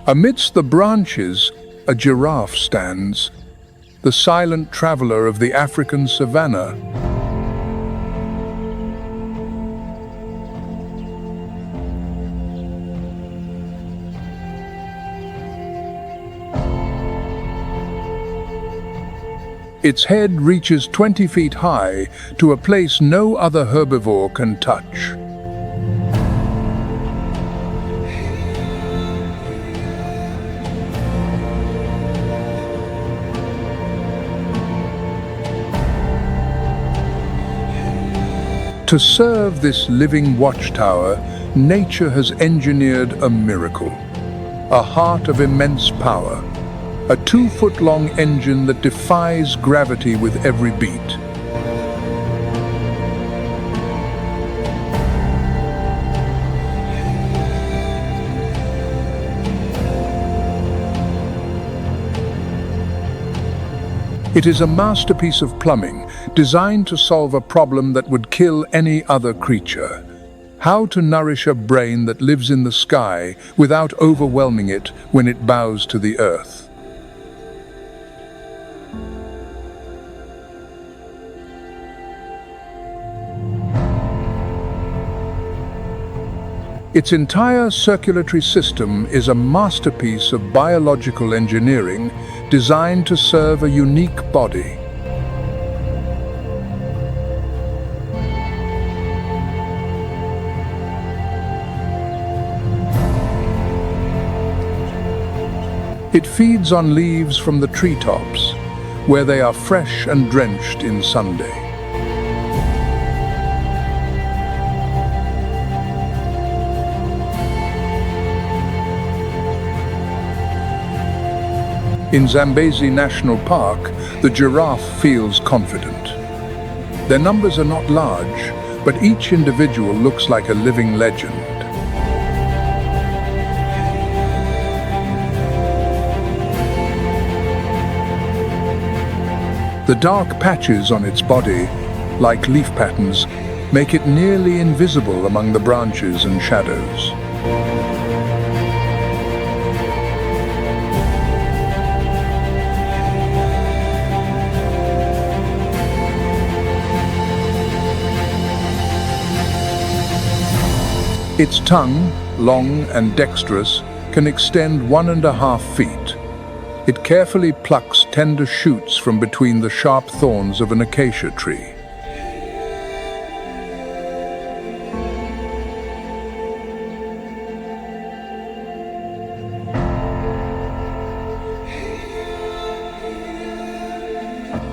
Amidst the branches, a giraffe stands, the silent traveler of the African savanna. Its head reaches 20 feet high to a place no other herbivore can touch. To serve this living watchtower, nature has engineered a miracle. A heart of immense power. A 2-foot-long engine that defies gravity with every beat. It is a masterpiece of plumbing, designed to solve a problem that would kill any other creature. How to nourish a brain that lives in the sky without overwhelming it when it bows to the earth. Its entire circulatory system is a masterpiece of biological engineering designed to serve a unique body. It feeds on leaves from the treetops, where they are fresh and drenched in sunday. In Zambezi National Park, the giraffe feels confident. Their numbers are not large, but each individual looks like a living legend. The dark patches on its body, like leaf patterns, make it nearly invisible among the branches and shadows. Its tongue, long and dexterous, can extend 1.5 feet. It carefully plucks tender shoots from between the sharp thorns of an acacia tree.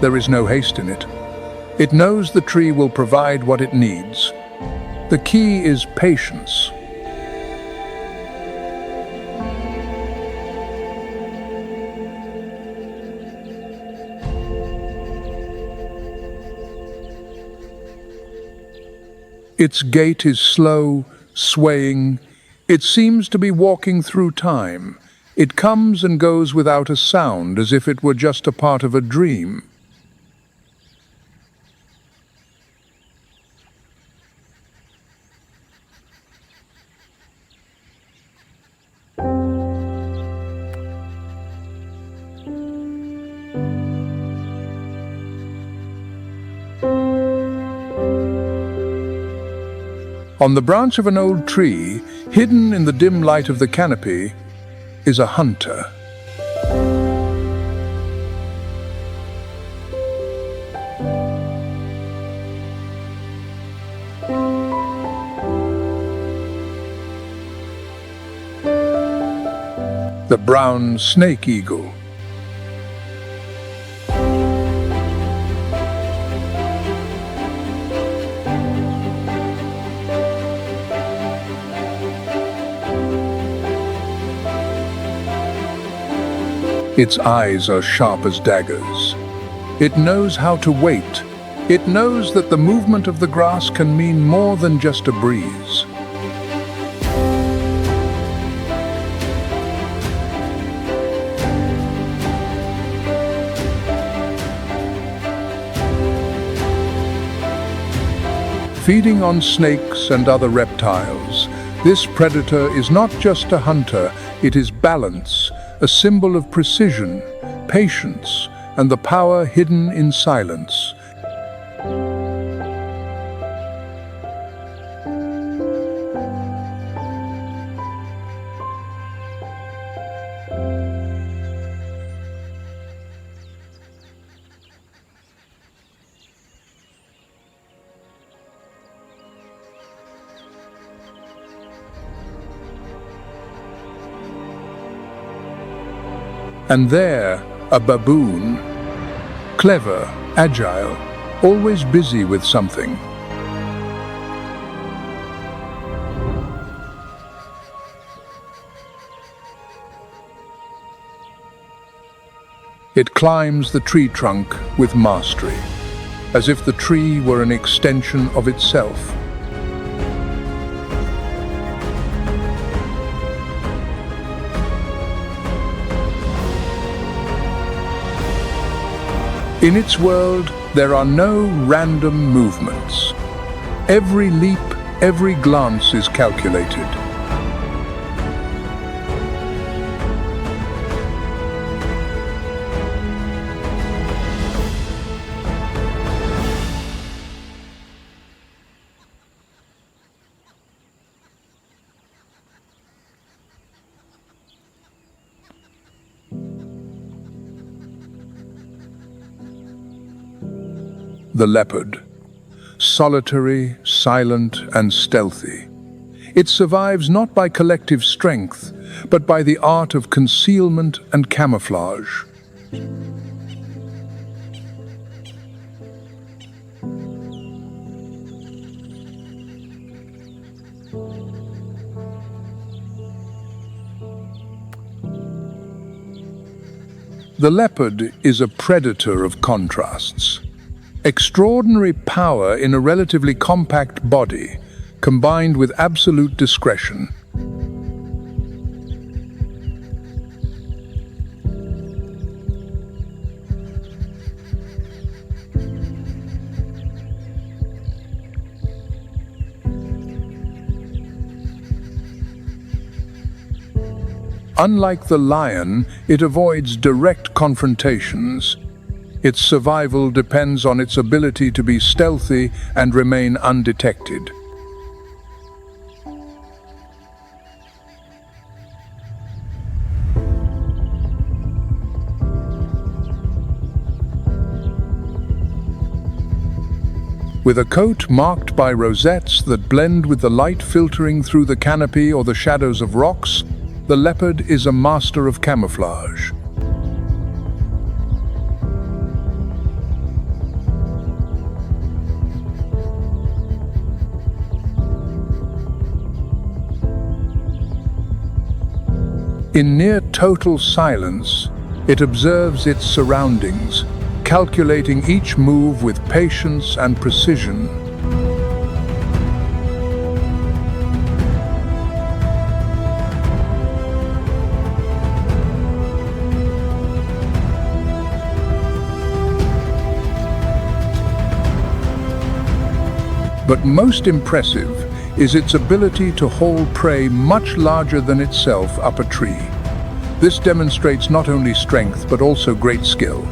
There is no haste in it. It knows the tree will provide what it needs. The key is patience. Its gait is slow, swaying. It seems to be walking through time. It comes and goes without a sound, as if it were just a part of a dream. On the branch of an old tree, hidden in the dim light of the canopy, is a hunter. The brown snake eagle. Its eyes are sharp as daggers. It knows how to wait. It knows that the movement of the grass can mean more than just a breeze. Feeding on snakes and other reptiles, this predator is not just a hunter, it is balance, a symbol of precision, patience, and the power hidden in silence. And there, a baboon, clever, agile, always busy with something. It climbs the tree trunk with mastery, as if the tree were an extension of itself. In its world, there are no random movements. Every leap, every glance is calculated. the leopard. Solitary, silent, and stealthy. It survives not by collective strength, but by the art of concealment and camouflage. The leopard is a predator of contrasts. Extraordinary power in a relatively compact body, combined with absolute discretion. Unlike the lion, it avoids direct confrontations. Its survival depends on its ability to be stealthy and remain undetected. With a coat marked by rosettes that blend with the light filtering through the canopy or the shadows of rocks, the leopard is a master of camouflage. In near total silence, it observes its surroundings, calculating each move with patience and precision. But most impressive is its ability to haul prey much larger than itself up a tree. This demonstrates not only strength but also great skill.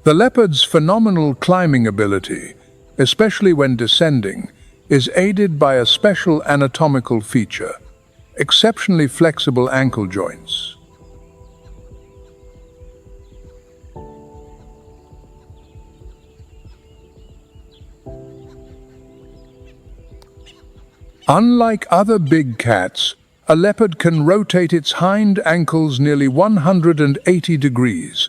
The leopard's phenomenal climbing ability, especially when descending, is aided by a special anatomical feature: exceptionally flexible ankle joints. Unlike other big cats, a leopard can rotate its hind ankles nearly 180 degrees.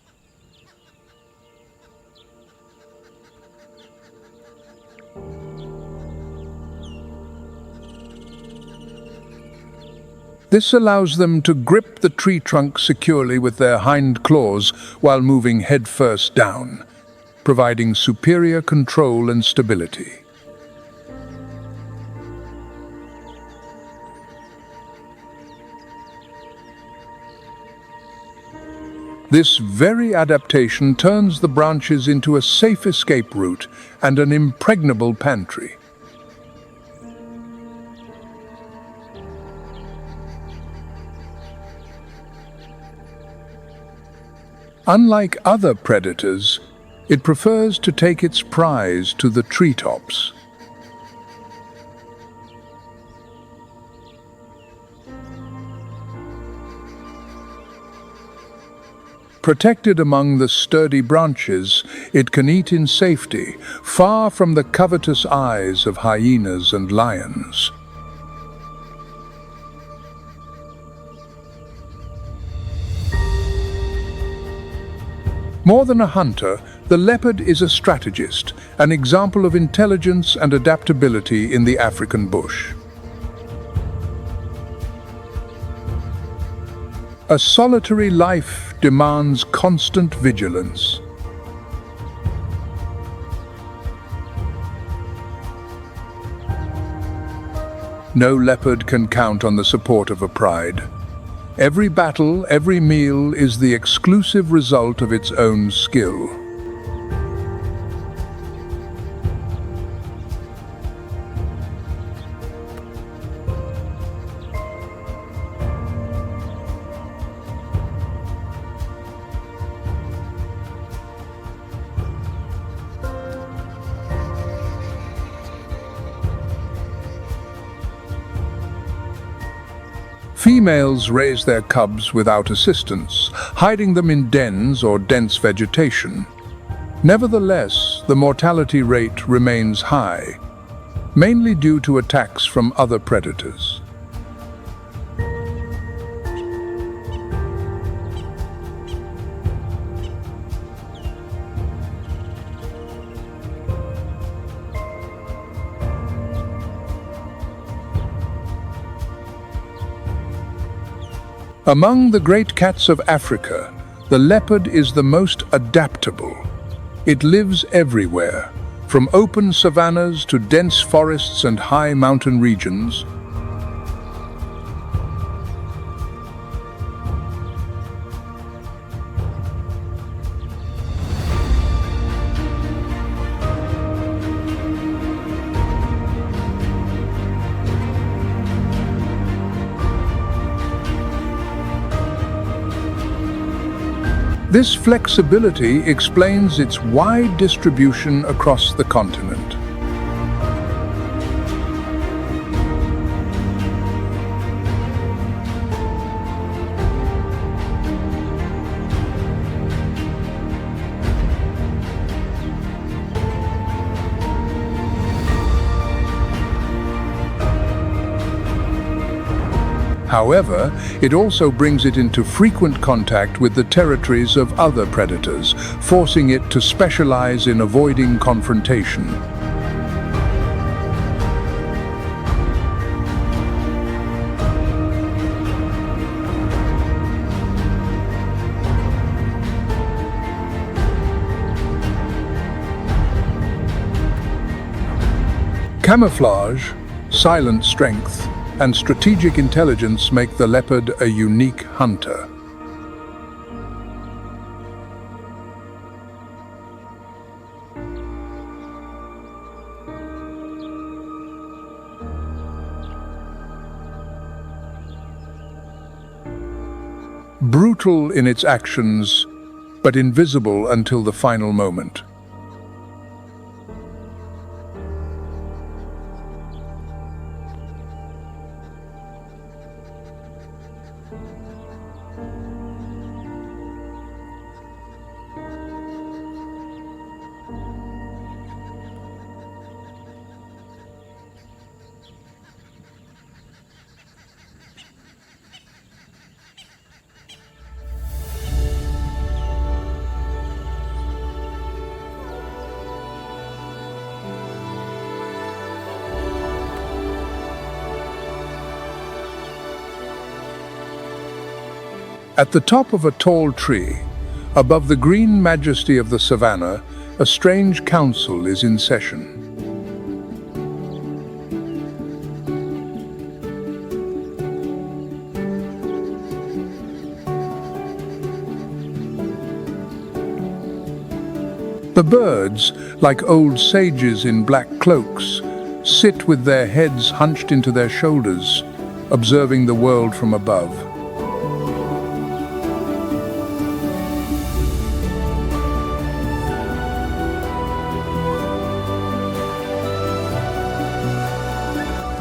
This allows them to grip the tree trunk securely with their hind claws while moving headfirst down, providing superior control and stability. This very adaptation turns the branches into a safe escape route and an impregnable pantry. Unlike other predators, it prefers to take its prize to the treetops. Protected among the sturdy branches, it can eat in safety, far from the covetous eyes of hyenas and lions. More than a hunter, the leopard is a strategist, an example of intelligence and adaptability in the African bush. A solitary life demands constant vigilance. No leopard can count on the support of a pride. Every battle, every meal is the exclusive result of its own skill. Females raise their cubs without assistance, hiding them in dens or dense vegetation. Nevertheless, the mortality rate remains high, mainly due to attacks from other predators. Among the great cats of Africa, the leopard is the most adaptable. It lives everywhere, from open savannas to dense forests and high mountain regions. This flexibility explains its wide distribution across the continent. However, it also brings it into frequent contact with the territories of other predators, forcing it to specialize in avoiding confrontation. Camouflage, silent strength, and strategic intelligence make the leopard a unique hunter. Brutal in its actions, but invisible until the final moment. At the top of a tall tree, above the green majesty of the savanna, a strange council is in session. The birds, like old sages in black cloaks, sit with their heads hunched into their shoulders, observing the world from above.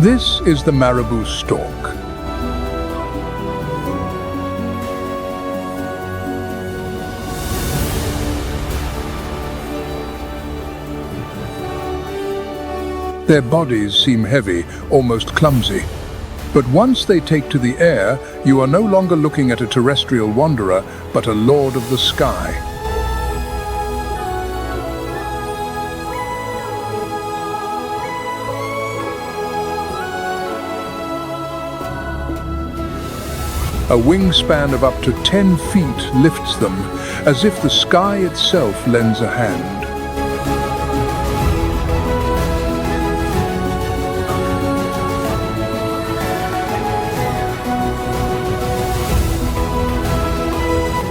This is the marabou stork. Their bodies seem heavy, almost clumsy. But once they take to the air, you are no longer looking at a terrestrial wanderer, but a lord of the sky. A wingspan of up to 10 feet lifts them, as if the sky itself lends a hand.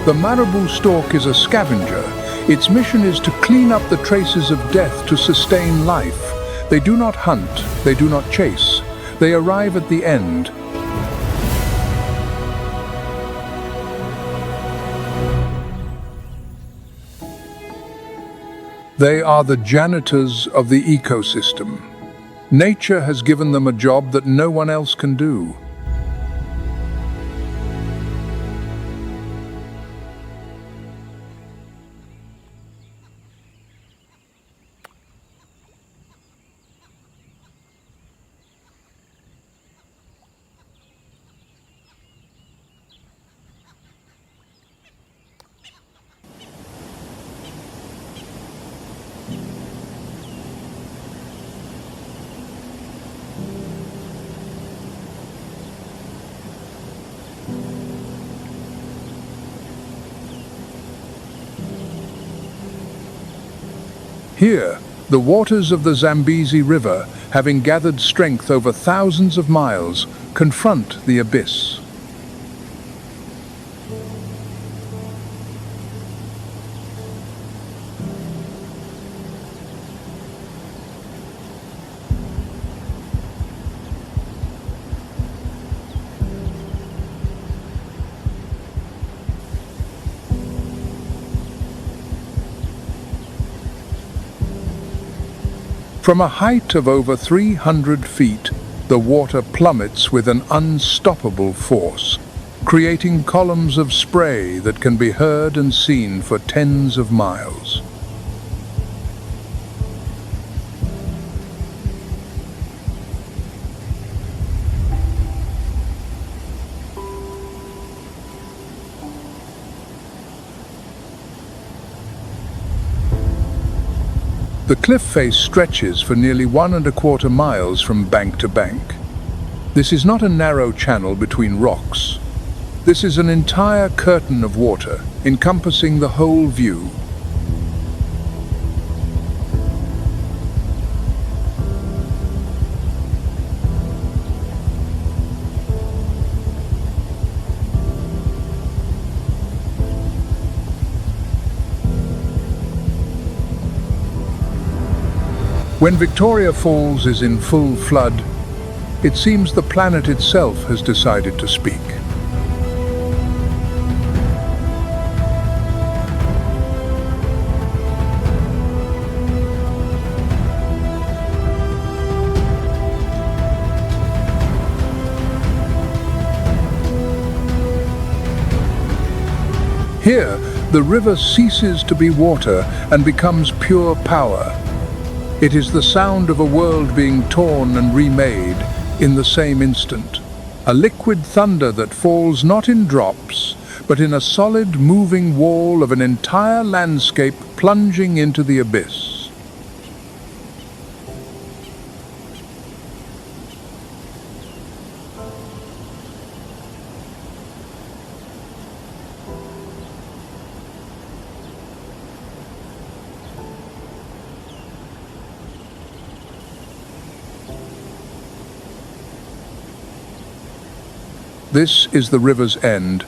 The marabou stork is a scavenger. Its mission is to clean up the traces of death to sustain life. They do not hunt, they do not chase. They arrive at the end. They are the janitors of the ecosystem. Nature has given them a job that no one else can do. Here, the waters of the Zambezi River, having gathered strength over thousands of miles, confront the abyss. From a height of over 300 feet, the water plummets with an unstoppable force, creating columns of spray that can be heard and seen for tens of miles. The cliff face stretches for nearly 1¼ miles from bank to bank. This is not a narrow channel between rocks. This is an entire curtain of water, encompassing the whole view. When Victoria Falls is in full flood, it seems the planet itself has decided to speak. Here, the river ceases to be water and becomes pure power. It is the sound of a world being torn and remade in the same instant. A liquid thunder that falls not in drops, but in a solid, moving wall of an entire landscape plunging into the abyss. This is the river's end,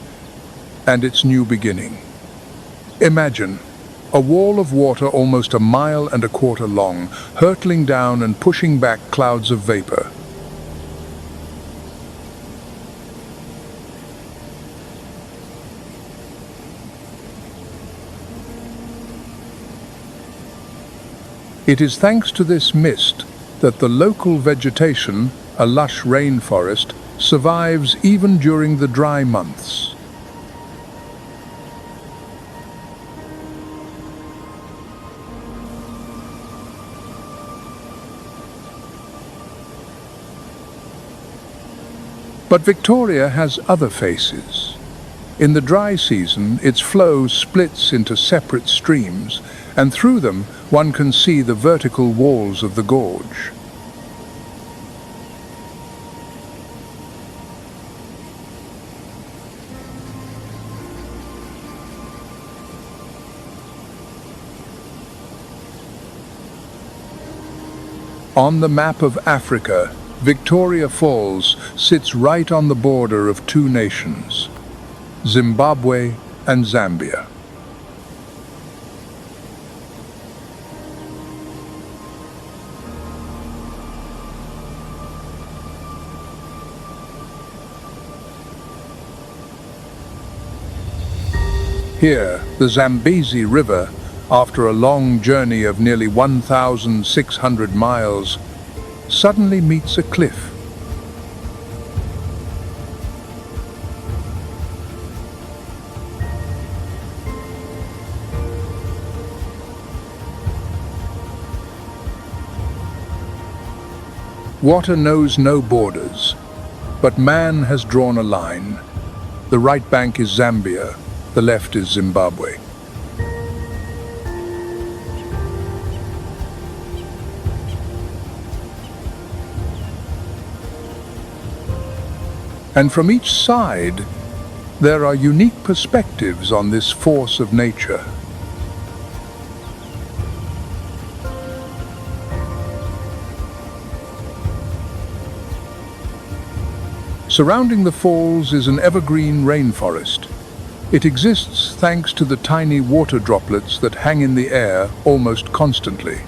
and its new beginning. Imagine a wall of water almost 1.25 miles long, hurtling down and pushing back clouds of vapor. It is thanks to this mist that the local vegetation, a lush rainforest, survives even during the dry months. But Victoria has other faces. In the dry season, its flow splits into separate streams, and through them one can see the vertical walls of the gorge. On the map of Africa, Victoria Falls sits right on the border of two nations, Zimbabwe and Zambia. Here, the Zambezi River, after a long journey of nearly 1,600 miles, suddenly meets a cliff. Water knows no borders, but man has drawn a line. The right bank is Zambia, the left is Zimbabwe. And from each side, there are unique perspectives on this force of nature. Surrounding the falls is an evergreen rainforest. It exists thanks to the tiny water droplets that hang in the air almost constantly.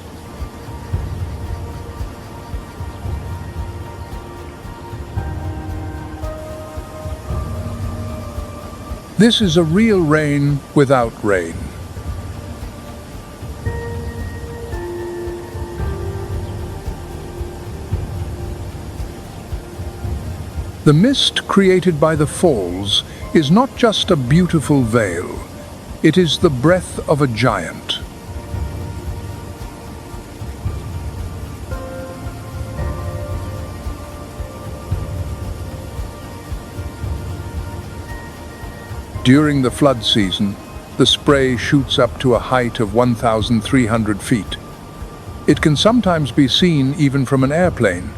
This is a real rain without rain. The mist created by the falls is not just a beautiful veil, it is the breath of a giant. During the flood season, the spray shoots up to a height of 1,300 feet. It can sometimes be seen even from an airplane,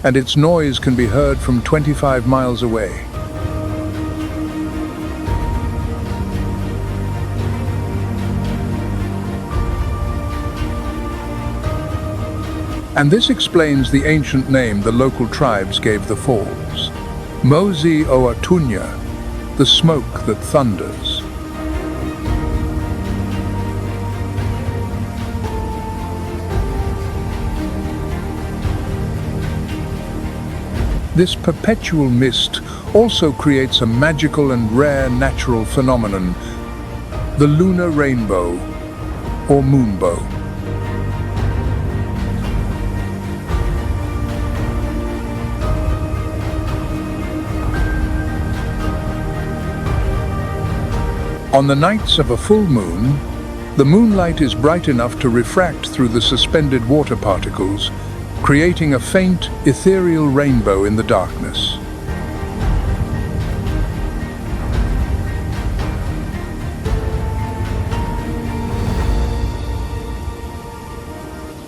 and its noise can be heard from 25 miles away. And this explains the ancient name the local tribes gave the falls, Mosi Oatunya, the smoke that thunders. This perpetual mist also creates a magical and rare natural phenomenon, the lunar rainbow, or moonbow. On the nights of a full moon, the moonlight is bright enough to refract through the suspended water particles, creating a faint, ethereal rainbow in the darkness.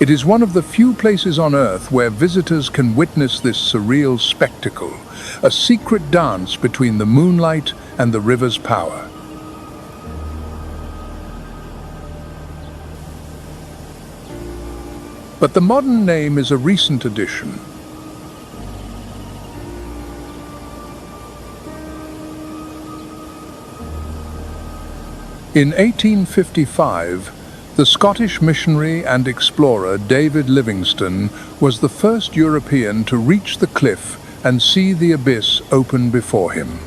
It is one of the few places on Earth where visitors can witness this surreal spectacle, a secret dance between the moonlight and the river's power. But the modern name is a recent addition. In 1855, the Scottish missionary and explorer David Livingstone was the first European to reach the cliff and see the abyss open before him.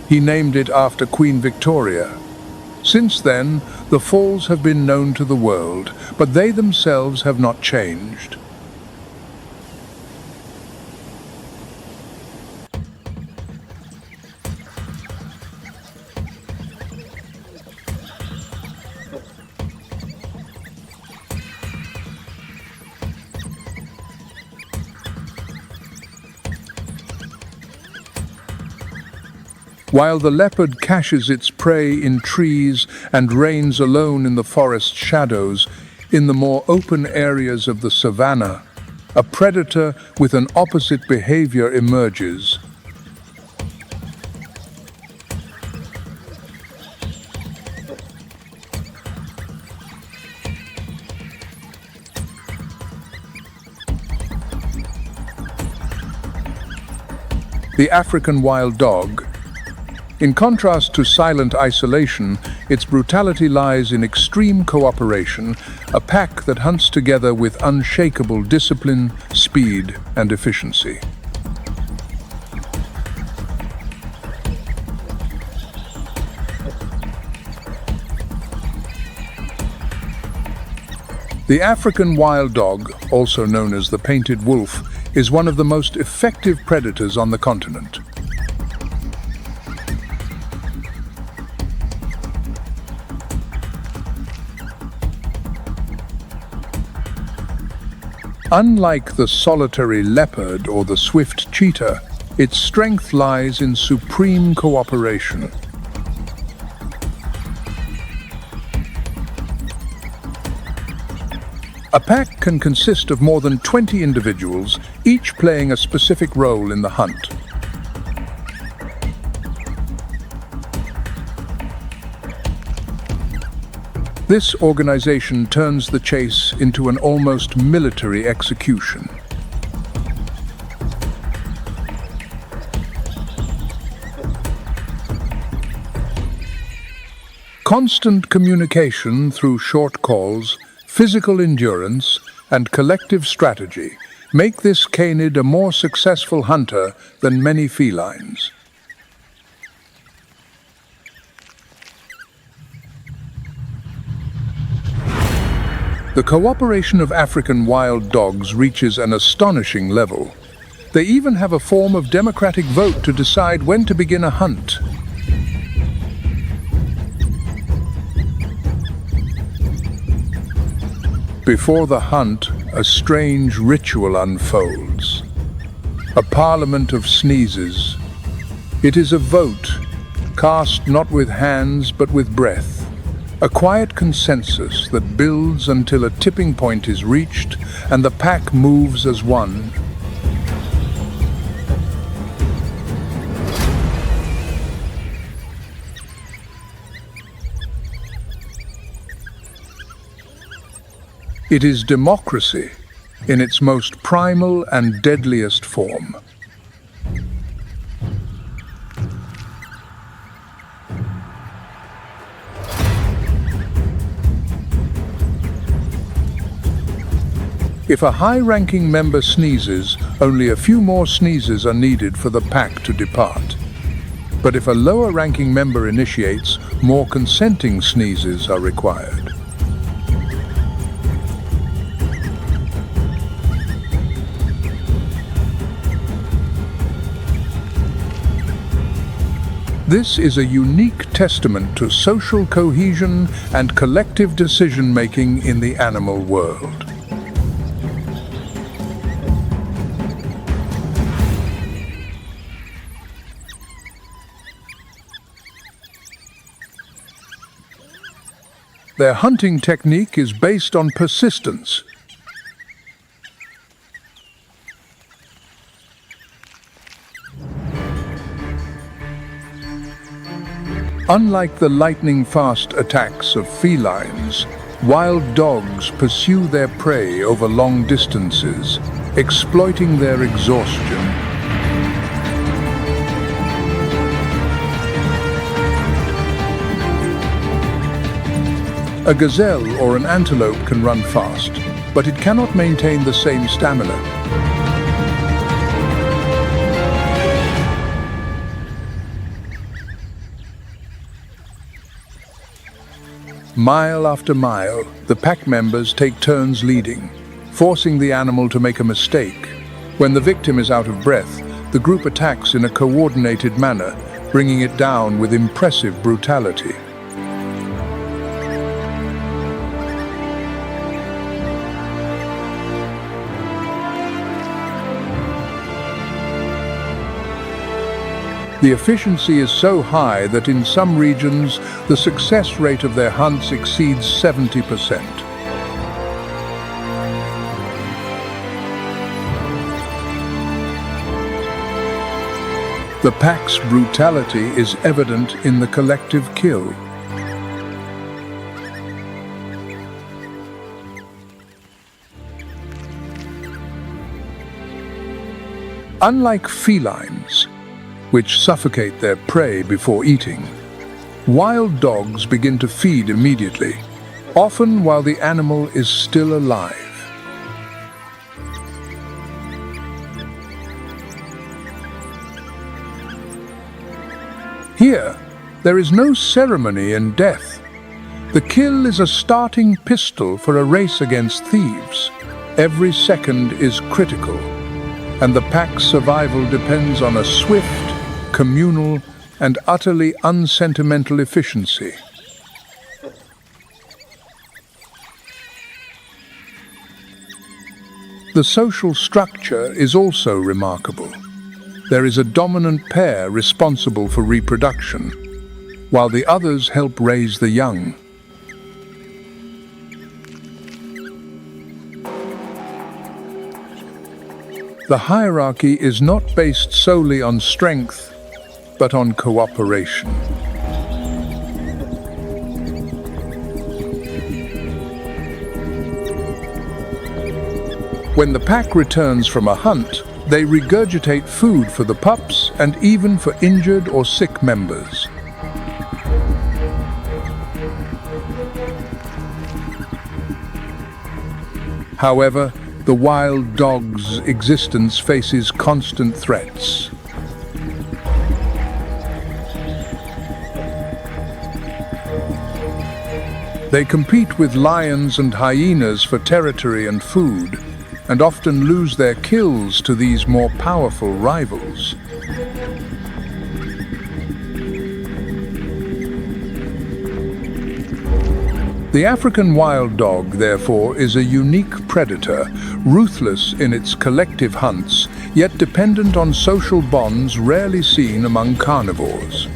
He named it after Queen Victoria. Since then, the falls have been known to the world, but they themselves have not changed. While the leopard caches its prey in trees and reigns alone in the forest shadows, in the more open areas of the savanna, a predator with an opposite behavior emerges. The African wild dog. In contrast to silent isolation, its brutality lies in extreme cooperation, a pack that hunts together with unshakable discipline, speed, and efficiency. The African wild dog, also known as the painted wolf, is one of the most effective predators on the continent. Unlike the solitary leopard or the swift cheetah, its strength lies in supreme cooperation. A pack can consist of more than 20 individuals, each playing a specific role in the hunt. This organization turns the chase into an almost military execution. Constant communication through short calls, physical endurance, and collective strategy make this canid a more successful hunter than many felines. The cooperation of African wild dogs reaches an astonishing level. They even have a form of democratic vote to decide when to begin a hunt. Before the hunt, a strange ritual unfolds. A parliament of sneezes. It is a vote, cast not with hands but with breath. A quiet consensus that builds until a tipping point is reached and the pack moves as one. It is democracy in its most primal and deadliest form. If a high-ranking member sneezes, only a few more sneezes are needed for the pack to depart. But if a lower-ranking member initiates, more consenting sneezes are required. This is a unique testament to social cohesion and collective decision-making in the animal world. Their hunting technique is based on persistence. Unlike the lightning-fast attacks of felines, wild dogs pursue their prey over long distances, exploiting their exhaustion. A gazelle or an antelope can run fast, but it cannot maintain the same stamina. Mile after mile, the pack members take turns leading, forcing the animal to make a mistake. When the victim is out of breath, the group attacks in a coordinated manner, bringing it down with impressive brutality. The efficiency is so high that in some regions, the success rate of their hunts exceeds 70%. The pack's brutality is evident in the collective kill. Unlike felines, which suffocate their prey before eating, wild dogs begin to feed immediately, often while the animal is still alive. Here, there is no ceremony in death. The kill is a starting pistol for a race against thieves. Every second is critical, and the pack's survival depends on a swift, communal, and utterly unsentimental efficiency. The social structure is also remarkable. There is a dominant pair responsible for reproduction, while the others help raise the young. The hierarchy is not based solely on strength, but on cooperation. When the pack returns from a hunt, they regurgitate food for the pups and even for injured or sick members. However, the wild dog's existence faces constant threats. They compete with lions and hyenas for territory and food, and often lose their kills to these more powerful rivals. The African wild dog, therefore, is a unique predator, ruthless in its collective hunts, yet dependent on social bonds rarely seen among carnivores.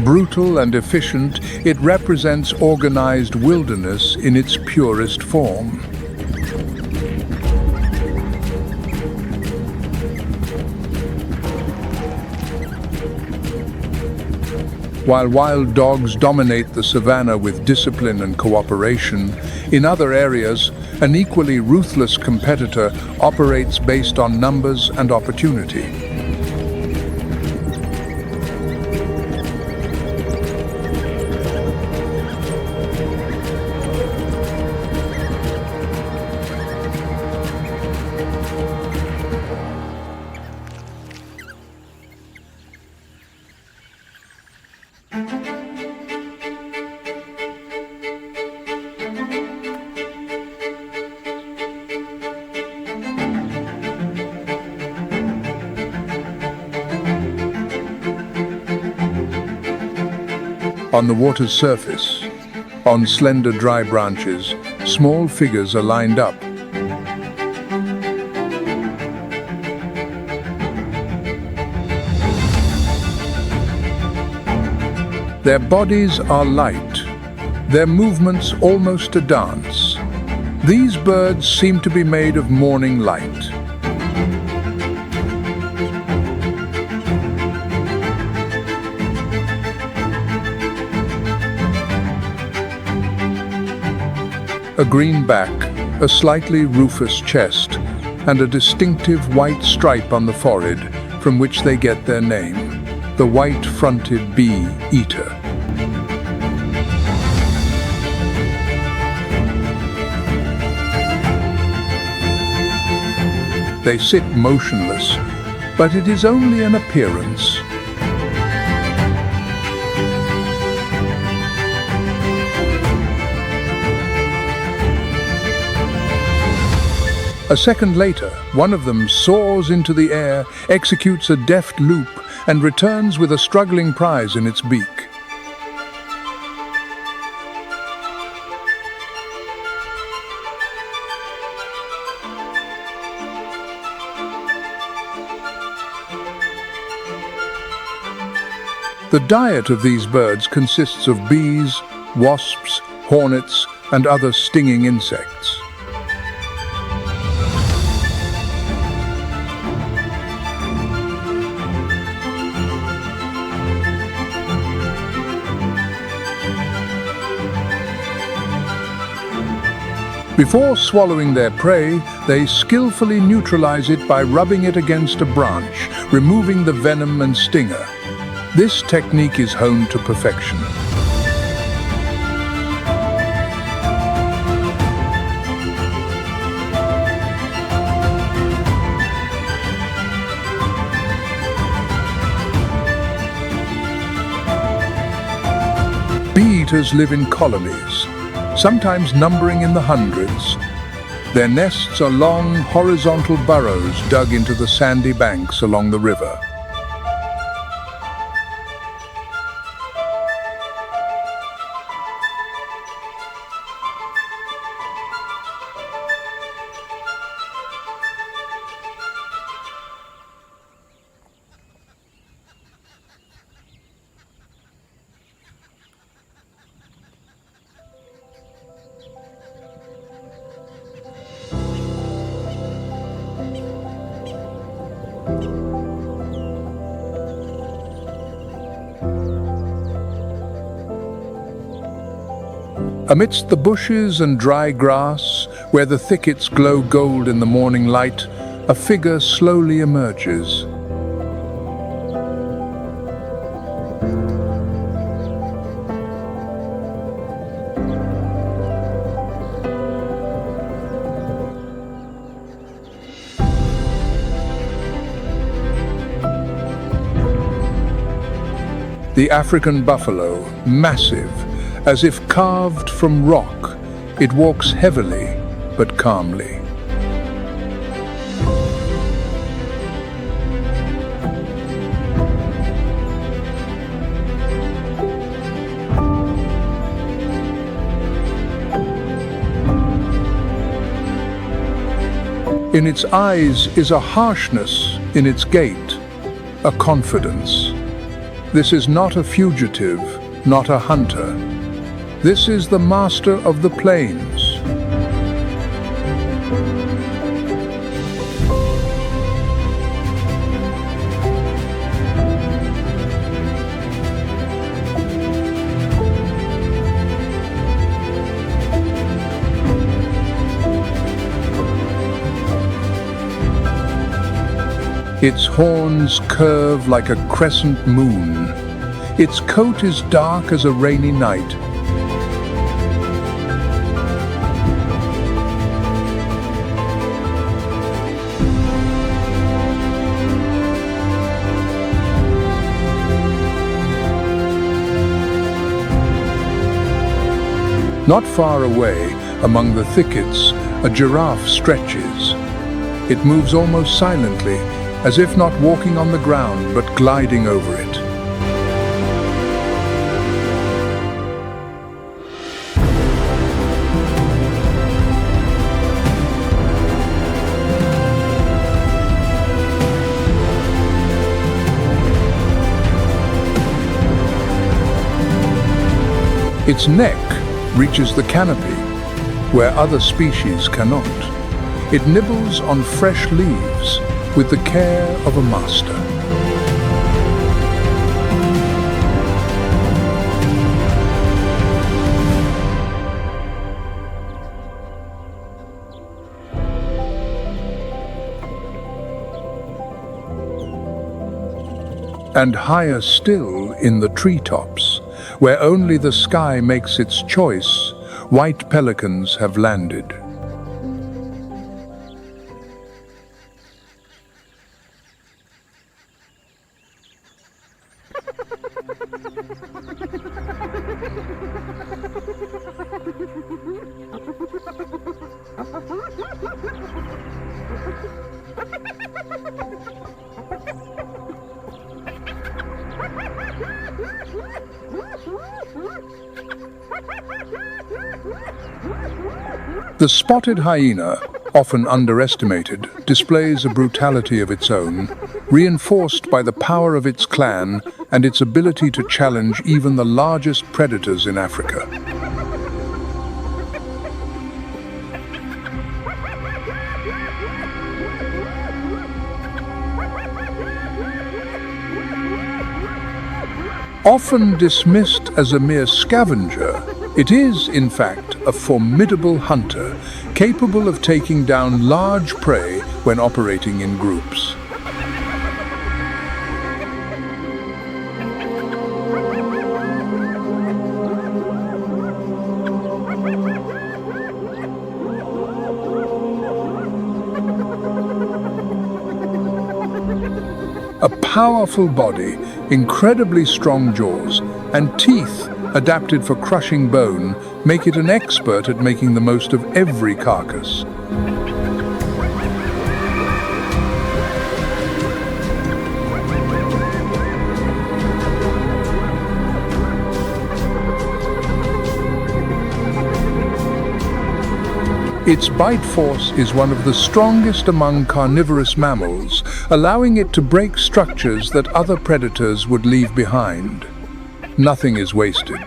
Brutal and efficient, it represents organized wilderness in its purest form. While wild dogs dominate the savanna with discipline and cooperation, in other areas, an equally ruthless competitor operates based on numbers and opportunity. On the water's surface, on slender dry branches, small figures are lined up. Their bodies are light, their movements almost a dance. These birds seem to be made of morning light. A green back, a slightly rufous chest, and a distinctive white stripe on the forehead from which they get their name, the white-fronted bee-eater. They sit motionless, but it is only an appearance. A second later, one of them soars into the air, executes a deft loop, and returns with a struggling prize in its beak. The diet of these birds consists of bees, wasps, hornets, and other stinging insects. Before swallowing their prey, they skillfully neutralize it by rubbing it against a branch, removing the venom and stinger. This technique is honed to perfection. Bee-eaters live in colonies, sometimes numbering in the hundreds. Their nests are long, horizontal burrows dug into the sandy banks along the river. Amidst the bushes and dry grass, where the thickets glow gold in the morning light, a figure slowly emerges. The African buffalo, massive, as if carved from rock, it walks heavily but calmly. In its eyes is a harshness, in its gait, a confidence. This is not a fugitive, not a hunter. This is the master of the plains. Its horns curve like a crescent moon. Its coat is dark as a rainy night. Not far away, among the thickets, a giraffe stretches. It moves almost silently, as if not walking on the ground, but gliding over it. Its neck reaches the canopy, where other species cannot. It nibbles on fresh leaves with the care of a master. And higher still in the treetops, where only the sky makes its choice, white pelicans have landed. The spotted hyena, often underestimated, displays a brutality of its own, reinforced by the power of its clan and its ability to challenge even the largest predators in Africa. Often dismissed as a mere scavenger, it is, in fact, a formidable hunter, capable of taking down large prey when operating in groups. A powerful body, incredibly strong jaws, and teeth adapted for crushing bone make it an expert at making the most of every carcass. Its bite force is one of the strongest among carnivorous mammals, allowing it to break structures that other predators would leave behind. Nothing is wasted.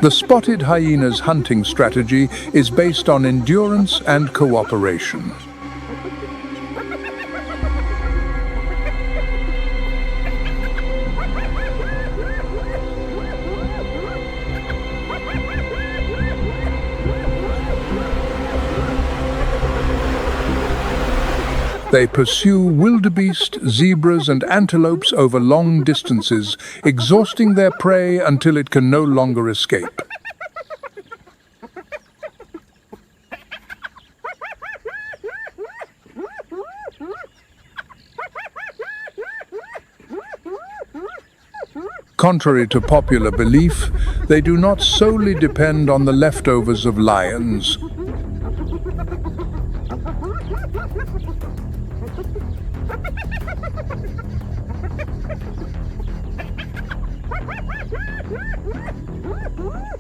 The spotted hyena's hunting strategy is based on endurance and cooperation. They pursue wildebeest, zebras, and antelopes over long distances, exhausting their prey until it can no longer escape. Contrary to popular belief, they do not solely depend on the leftovers of lions.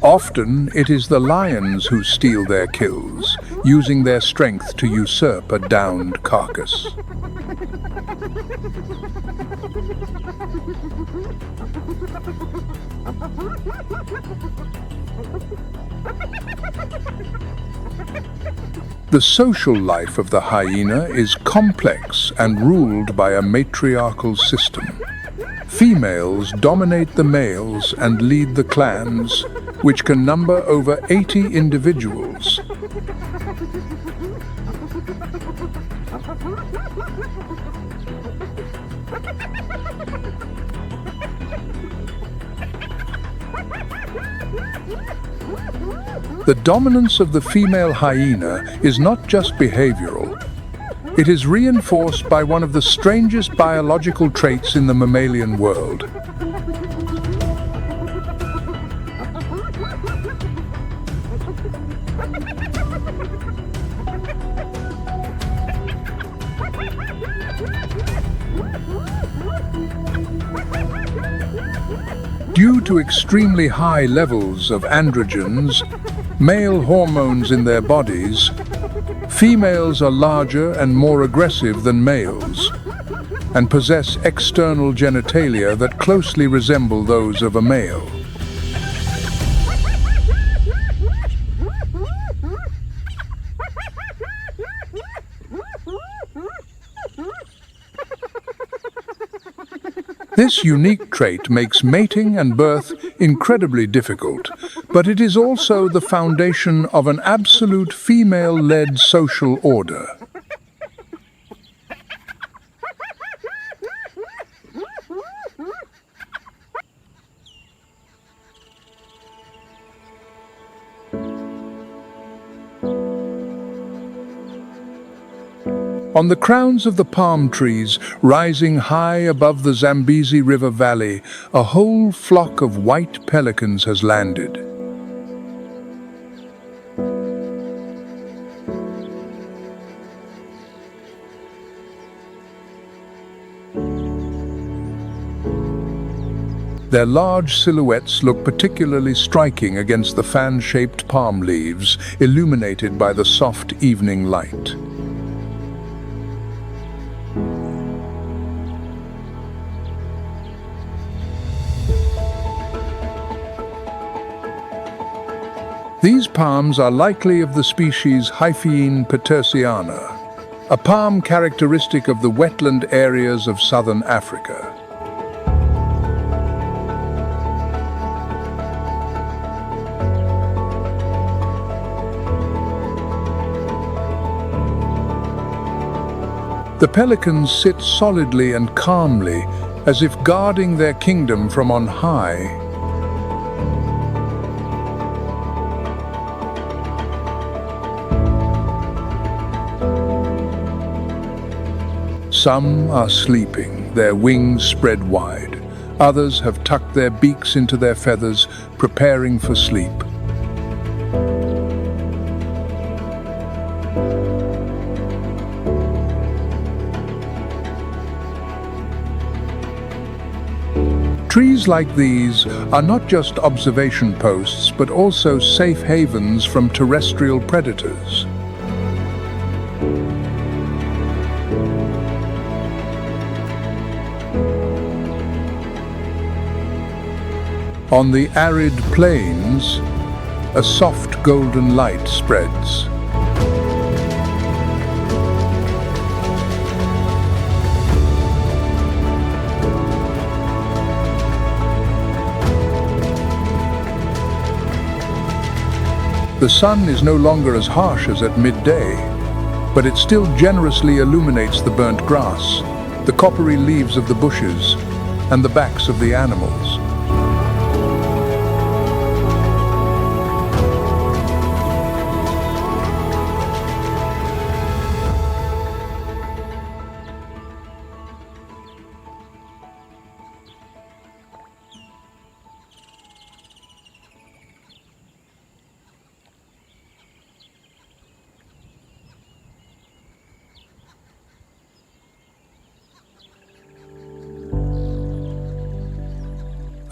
Often, it is the lions who steal their kills, using their strength to usurp a downed carcass. The social life of the hyena is complex and ruled by a matriarchal system. Females dominate the males and lead the clans, which can number over 80 individuals. The dominance of the female hyena is not just behavioral. It is reinforced by one of the strangest biological traits in the mammalian world. Due to extremely high levels of androgens, male hormones in their bodies, females are larger and more aggressive than males, and possess external genitalia that closely resemble those of a male. This unique trait makes mating and birth incredibly difficult, but it is also the foundation of an absolute female-led social order. On the crowns of the palm trees, rising high above the Zambezi River Valley, a whole flock of white pelicans has landed. Their large silhouettes look particularly striking against the fan-shaped palm leaves, illuminated by the soft evening light. These palms are likely of the species Hyphaean petersiana, a palm characteristic of the wetland areas of southern Africa. The pelicans sit solidly and calmly, as if guarding their kingdom from on high. Some are sleeping, their wings spread wide. Others have tucked their beaks into their feathers, preparing for sleep. Trees like these are not just observation posts, but also safe havens from terrestrial predators. On the arid plains, a soft golden light spreads. The sun is no longer as harsh as at midday. but it still generously illuminates the burnt grass, the coppery leaves of the bushes, and the backs of the animals.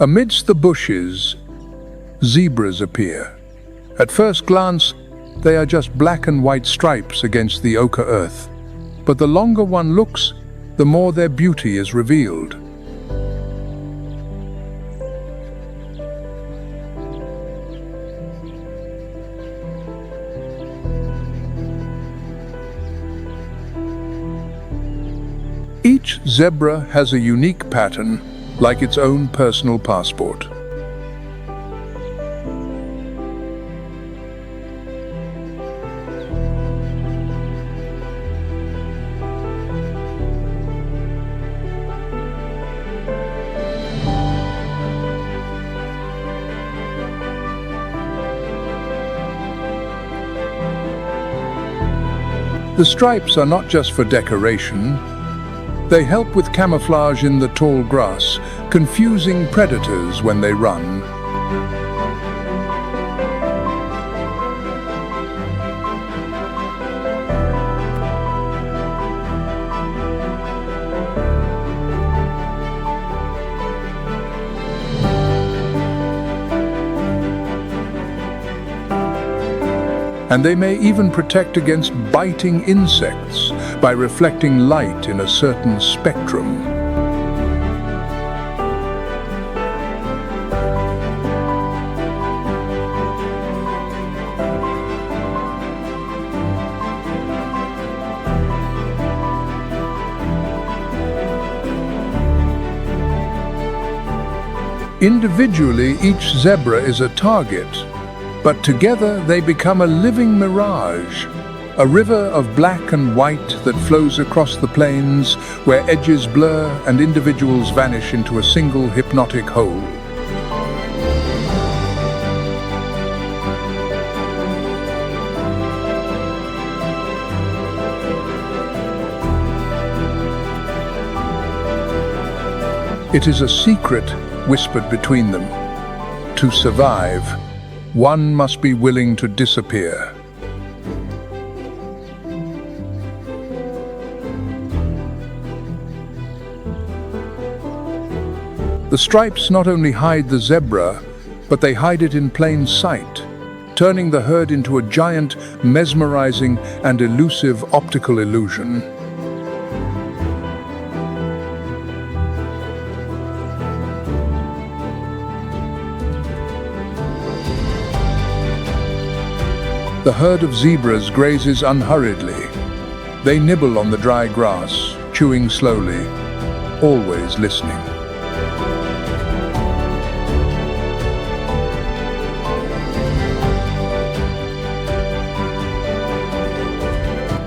Amidst the bushes, zebras appear. At first glance, they are just black and white stripes against the ochre earth. But the longer one looks, the more their beauty is revealed. Each zebra has a unique pattern, like its own personal passport. The stripes are not just for decoration. They help with camouflage in the tall grass, confusing predators when they run. And they may even protect against biting insects by reflecting light in a certain spectrum. Individually, each zebra is a target, but together they become a living mirage, a river of black and white that flows across the plains where edges blur and individuals vanish into a single hypnotic whole. It is a secret whispered between them. To survive, one must be willing to disappear. The stripes not only hide the zebra, but they hide it in plain sight, turning the herd into a giant, mesmerizing, and elusive optical illusion. The herd of zebras grazes unhurriedly. They nibble on the dry grass, chewing slowly, always listening.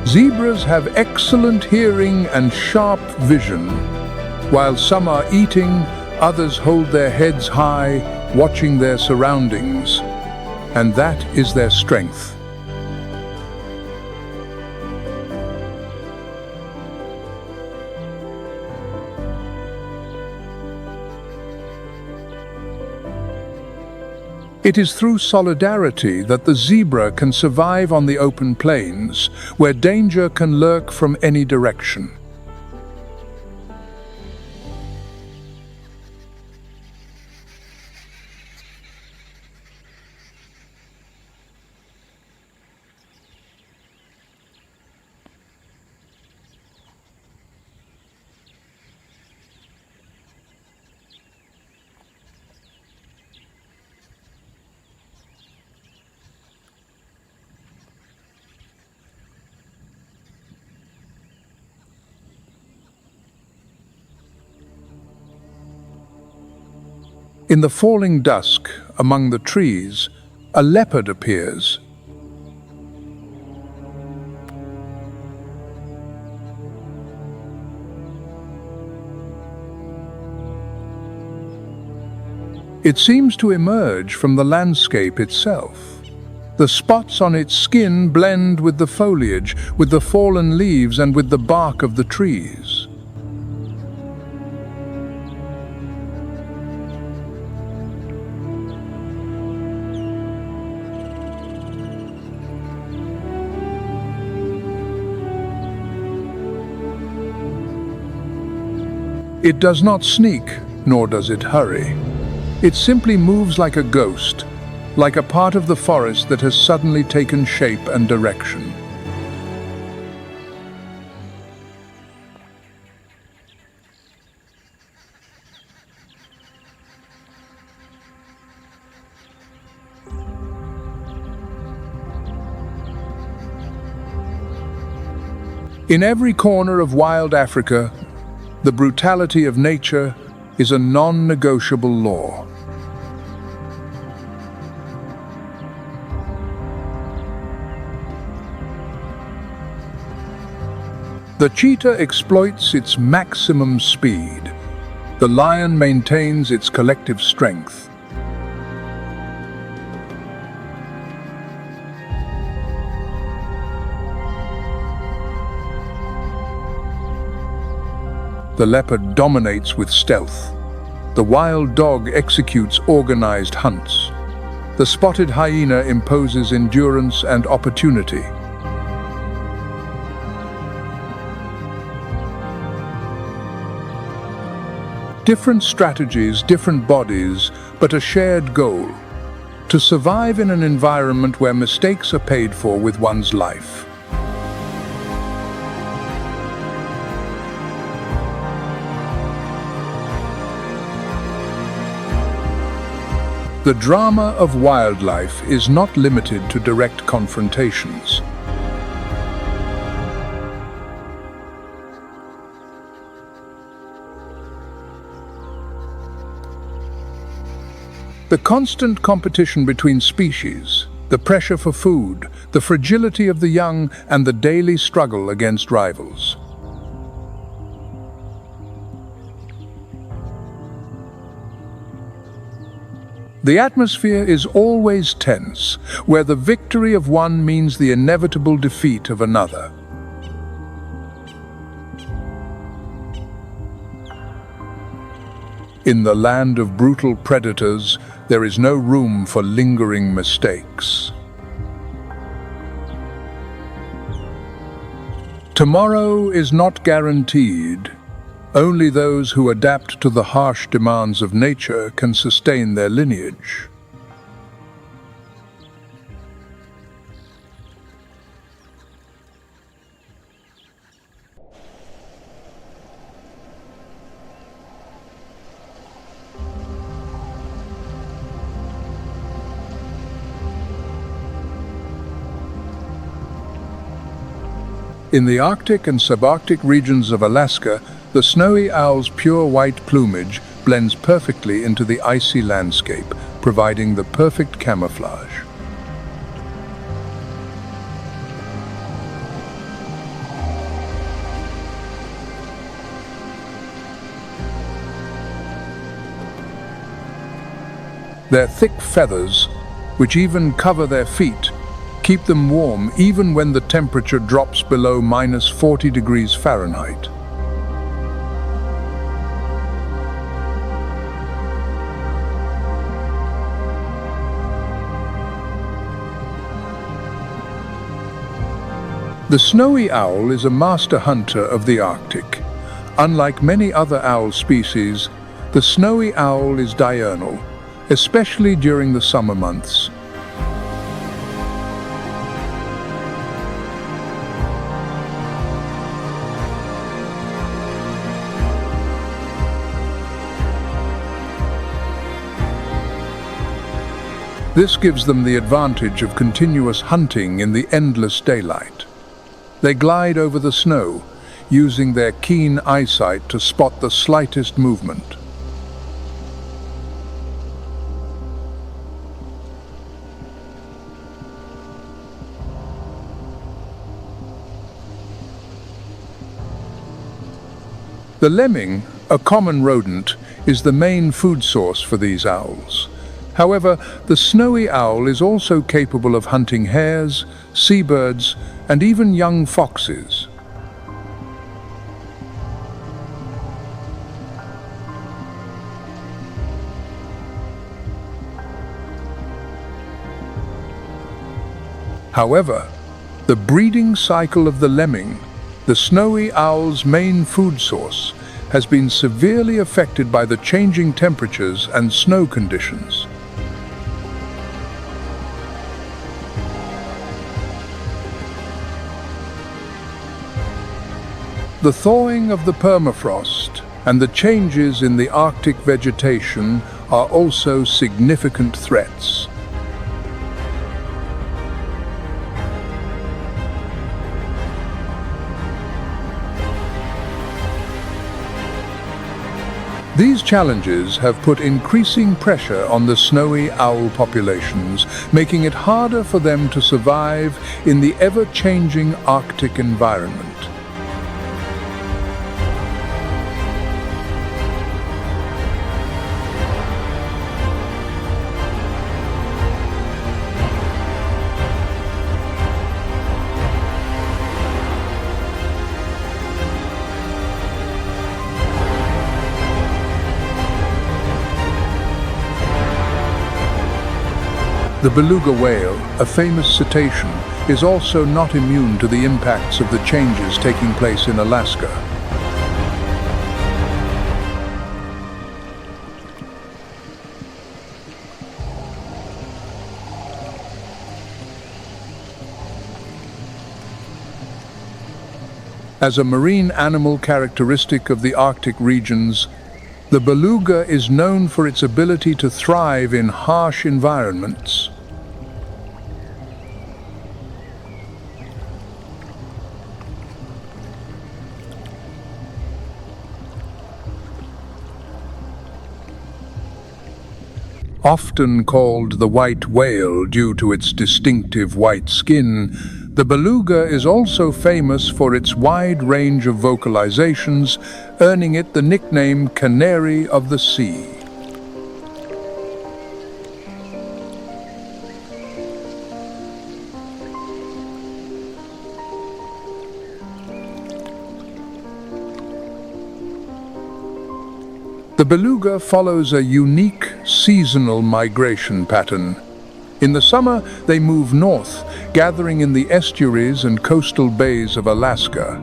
Zebras have excellent hearing and sharp vision. While some are eating, others hold their heads high, watching their surroundings. And that is their strength. It is through solidarity that the zebra can survive on the open plains, where danger can lurk from any direction. In the falling dusk, among the trees, a leopard appears. It seems to emerge from the landscape itself. The spots on its skin blend with the foliage, with the fallen leaves, and with the bark of the trees. It does not sneak, nor does it hurry. It simply moves like a ghost, like a part of the forest that has suddenly taken shape and direction. In every corner of wild Africa, the brutality of nature is a non-negotiable law. The cheetah exploits its maximum speed. The lion maintains its collective strength. The leopard dominates with stealth. The wild dog executes organized hunts. The spotted hyena imposes endurance and opportunity. Different strategies, different bodies, but a shared goal: to survive in an environment where mistakes are paid for with one's life. The drama of wildlife is not limited to direct confrontations. The constant competition between species, the pressure for food, the fragility of the young, and the daily struggle against rivals. The atmosphere is always tense, where the victory of one means the inevitable defeat of another. In the land of brutal predators, there is no room for lingering mistakes. Tomorrow is not guaranteed. Only those who adapt to the harsh demands of nature can sustain their lineage. In the Arctic and subarctic regions of Alaska, the snowy owl's pure white plumage blends perfectly into the icy landscape, providing the perfect camouflage. Their thick feathers, which even cover their feet, keep them warm even when the temperature drops below -40 degrees Fahrenheit. The snowy owl is a master hunter of the Arctic. Unlike many other owl species, the snowy owl is diurnal, especially during the summer months. This gives them the advantage of continuous hunting in the endless daylight. They glide over the snow, using their keen eyesight to spot the slightest movement. The lemming, a common rodent, is the main food source for these owls. However, the snowy owl is also capable of hunting hares, seabirds, and even young foxes. However, the breeding cycle of the lemming, the snowy owl's main food source, has been severely affected by the changing temperatures and snow conditions. The thawing of the permafrost and the changes in the Arctic vegetation are also significant threats. These challenges have put increasing pressure on the snowy owl populations, making it harder for them to survive in the ever-changing Arctic environment. The beluga whale, a famous cetacean, is also not immune to the impacts of the changes taking place in Alaska. As a marine animal characteristic of the Arctic regions, the beluga is known for its ability to thrive in harsh environments. Often called the white whale due to its distinctive white skin, the beluga is also famous for its wide range of vocalizations, earning it the nickname Canary of the Sea. The beluga follows a unique seasonal migration pattern. In the summer, they move north, gathering in the estuaries and coastal bays of Alaska.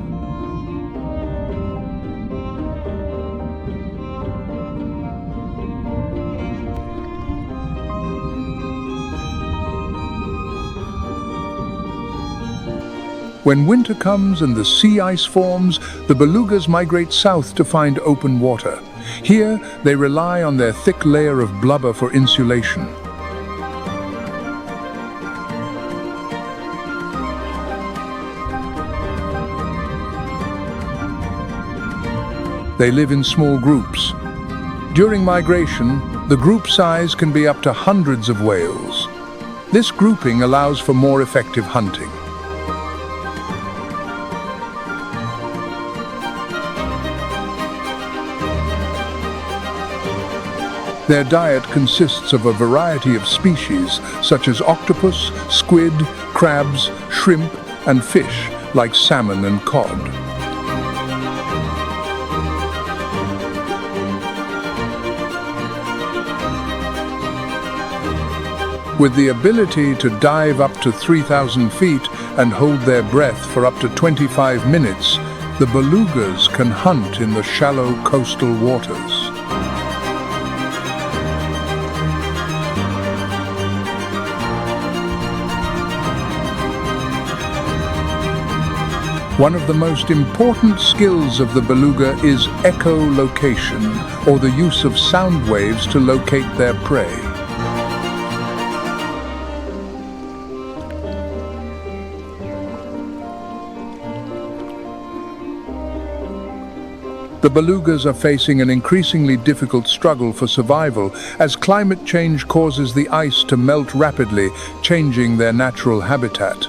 When winter comes and the sea ice forms, the belugas migrate south to find open water. Here, they rely on their thick layer of blubber for insulation. They live in small groups. During migration, the group size can be up to hundreds of whales. This grouping allows for more effective hunting. Their diet consists of a variety of species, such as octopus, squid, crabs, shrimp, and fish, like salmon and cod. With the ability to dive up to 3,000 feet and hold their breath for up to 25 minutes, the belugas can hunt in the shallow coastal waters. One of the most important skills of the beluga is echolocation, or the use of sound waves to locate their prey. The belugas are facing an increasingly difficult struggle for survival as climate change causes the ice to melt rapidly, changing their natural habitat.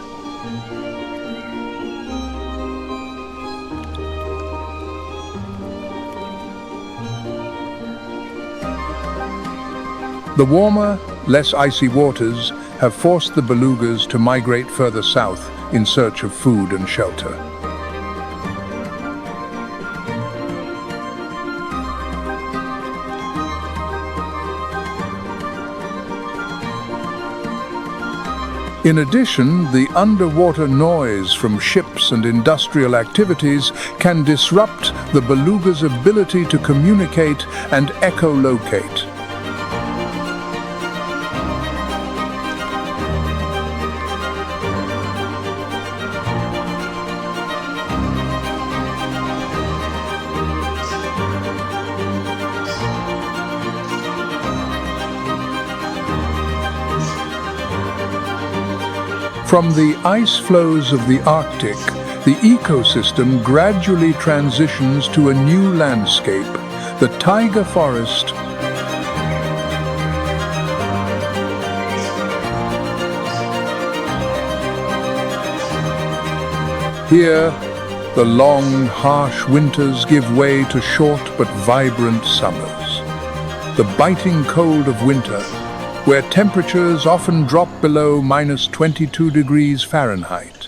The warmer, less icy waters have forced the belugas to migrate further south in search of food and shelter. In addition, the underwater noise from ships and industrial activities can disrupt the beluga's ability to communicate and echolocate. From the ice flows of the Arctic, the ecosystem gradually transitions to a new landscape, the taiga forest. Here, the long, harsh winters give way to short but vibrant summers. The biting cold of winter, where temperatures often drop below -22 degrees Fahrenheit.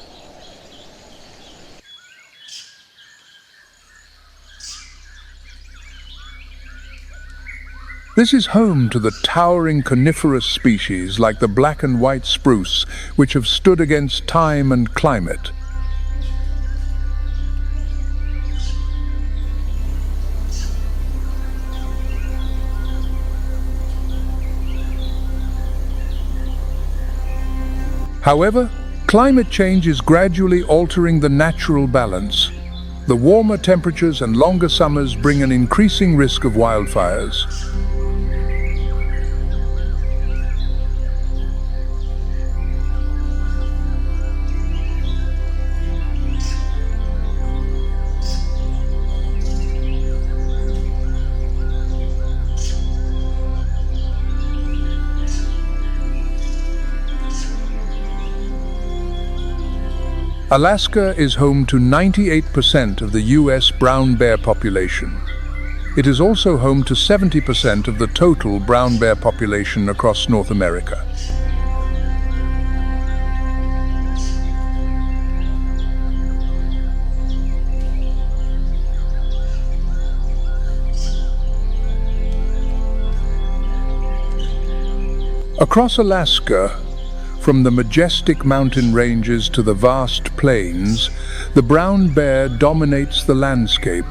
This is home to the towering coniferous species like the black and white spruce, which have stood against time and climate. However, climate change is gradually altering the natural balance. The warmer temperatures and longer summers bring an increasing risk of wildfires. Alaska is home to 98% of the U.S. brown bear population. It is also home to 70% of the total brown bear population across North America. Across Alaska, from the majestic mountain ranges to the vast plains, the brown bear dominates the landscape.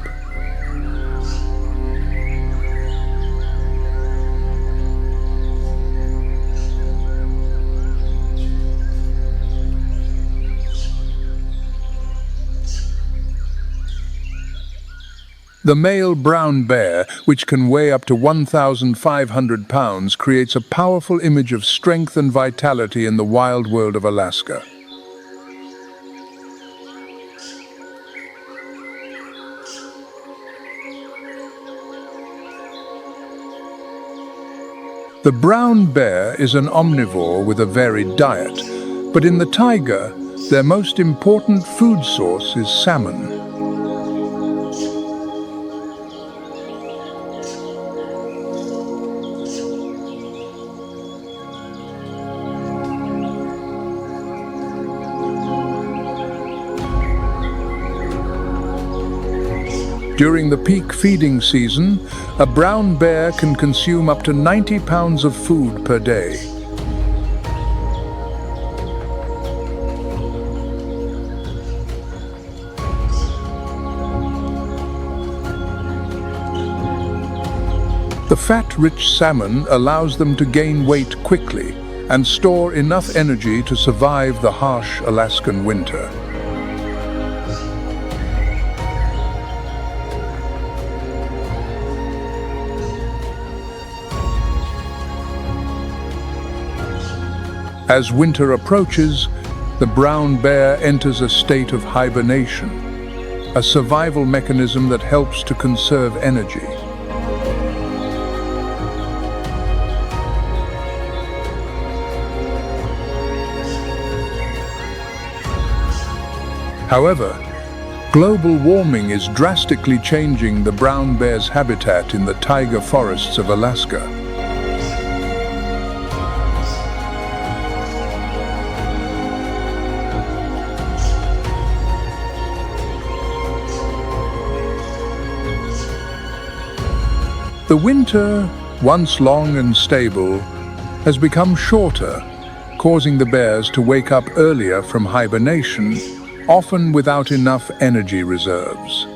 The male brown bear, which can weigh up to 1,500 pounds, creates a powerful image of strength and vitality in the wild world of Alaska. The brown bear is an omnivore with a varied diet, but in the taiga, their most important food source is salmon. During the peak feeding season, a brown bear can consume up to 90 pounds of food per day. The fat-rich salmon allows them to gain weight quickly and store enough energy to survive the harsh Alaskan winter. As winter approaches, the brown bear enters a state of hibernation, a survival mechanism that helps to conserve energy. However, global warming is drastically changing the brown bear's habitat in the taiga forests of Alaska. The winter, once long and stable, has become shorter, causing the bears to wake up earlier from hibernation, often without enough energy reserves.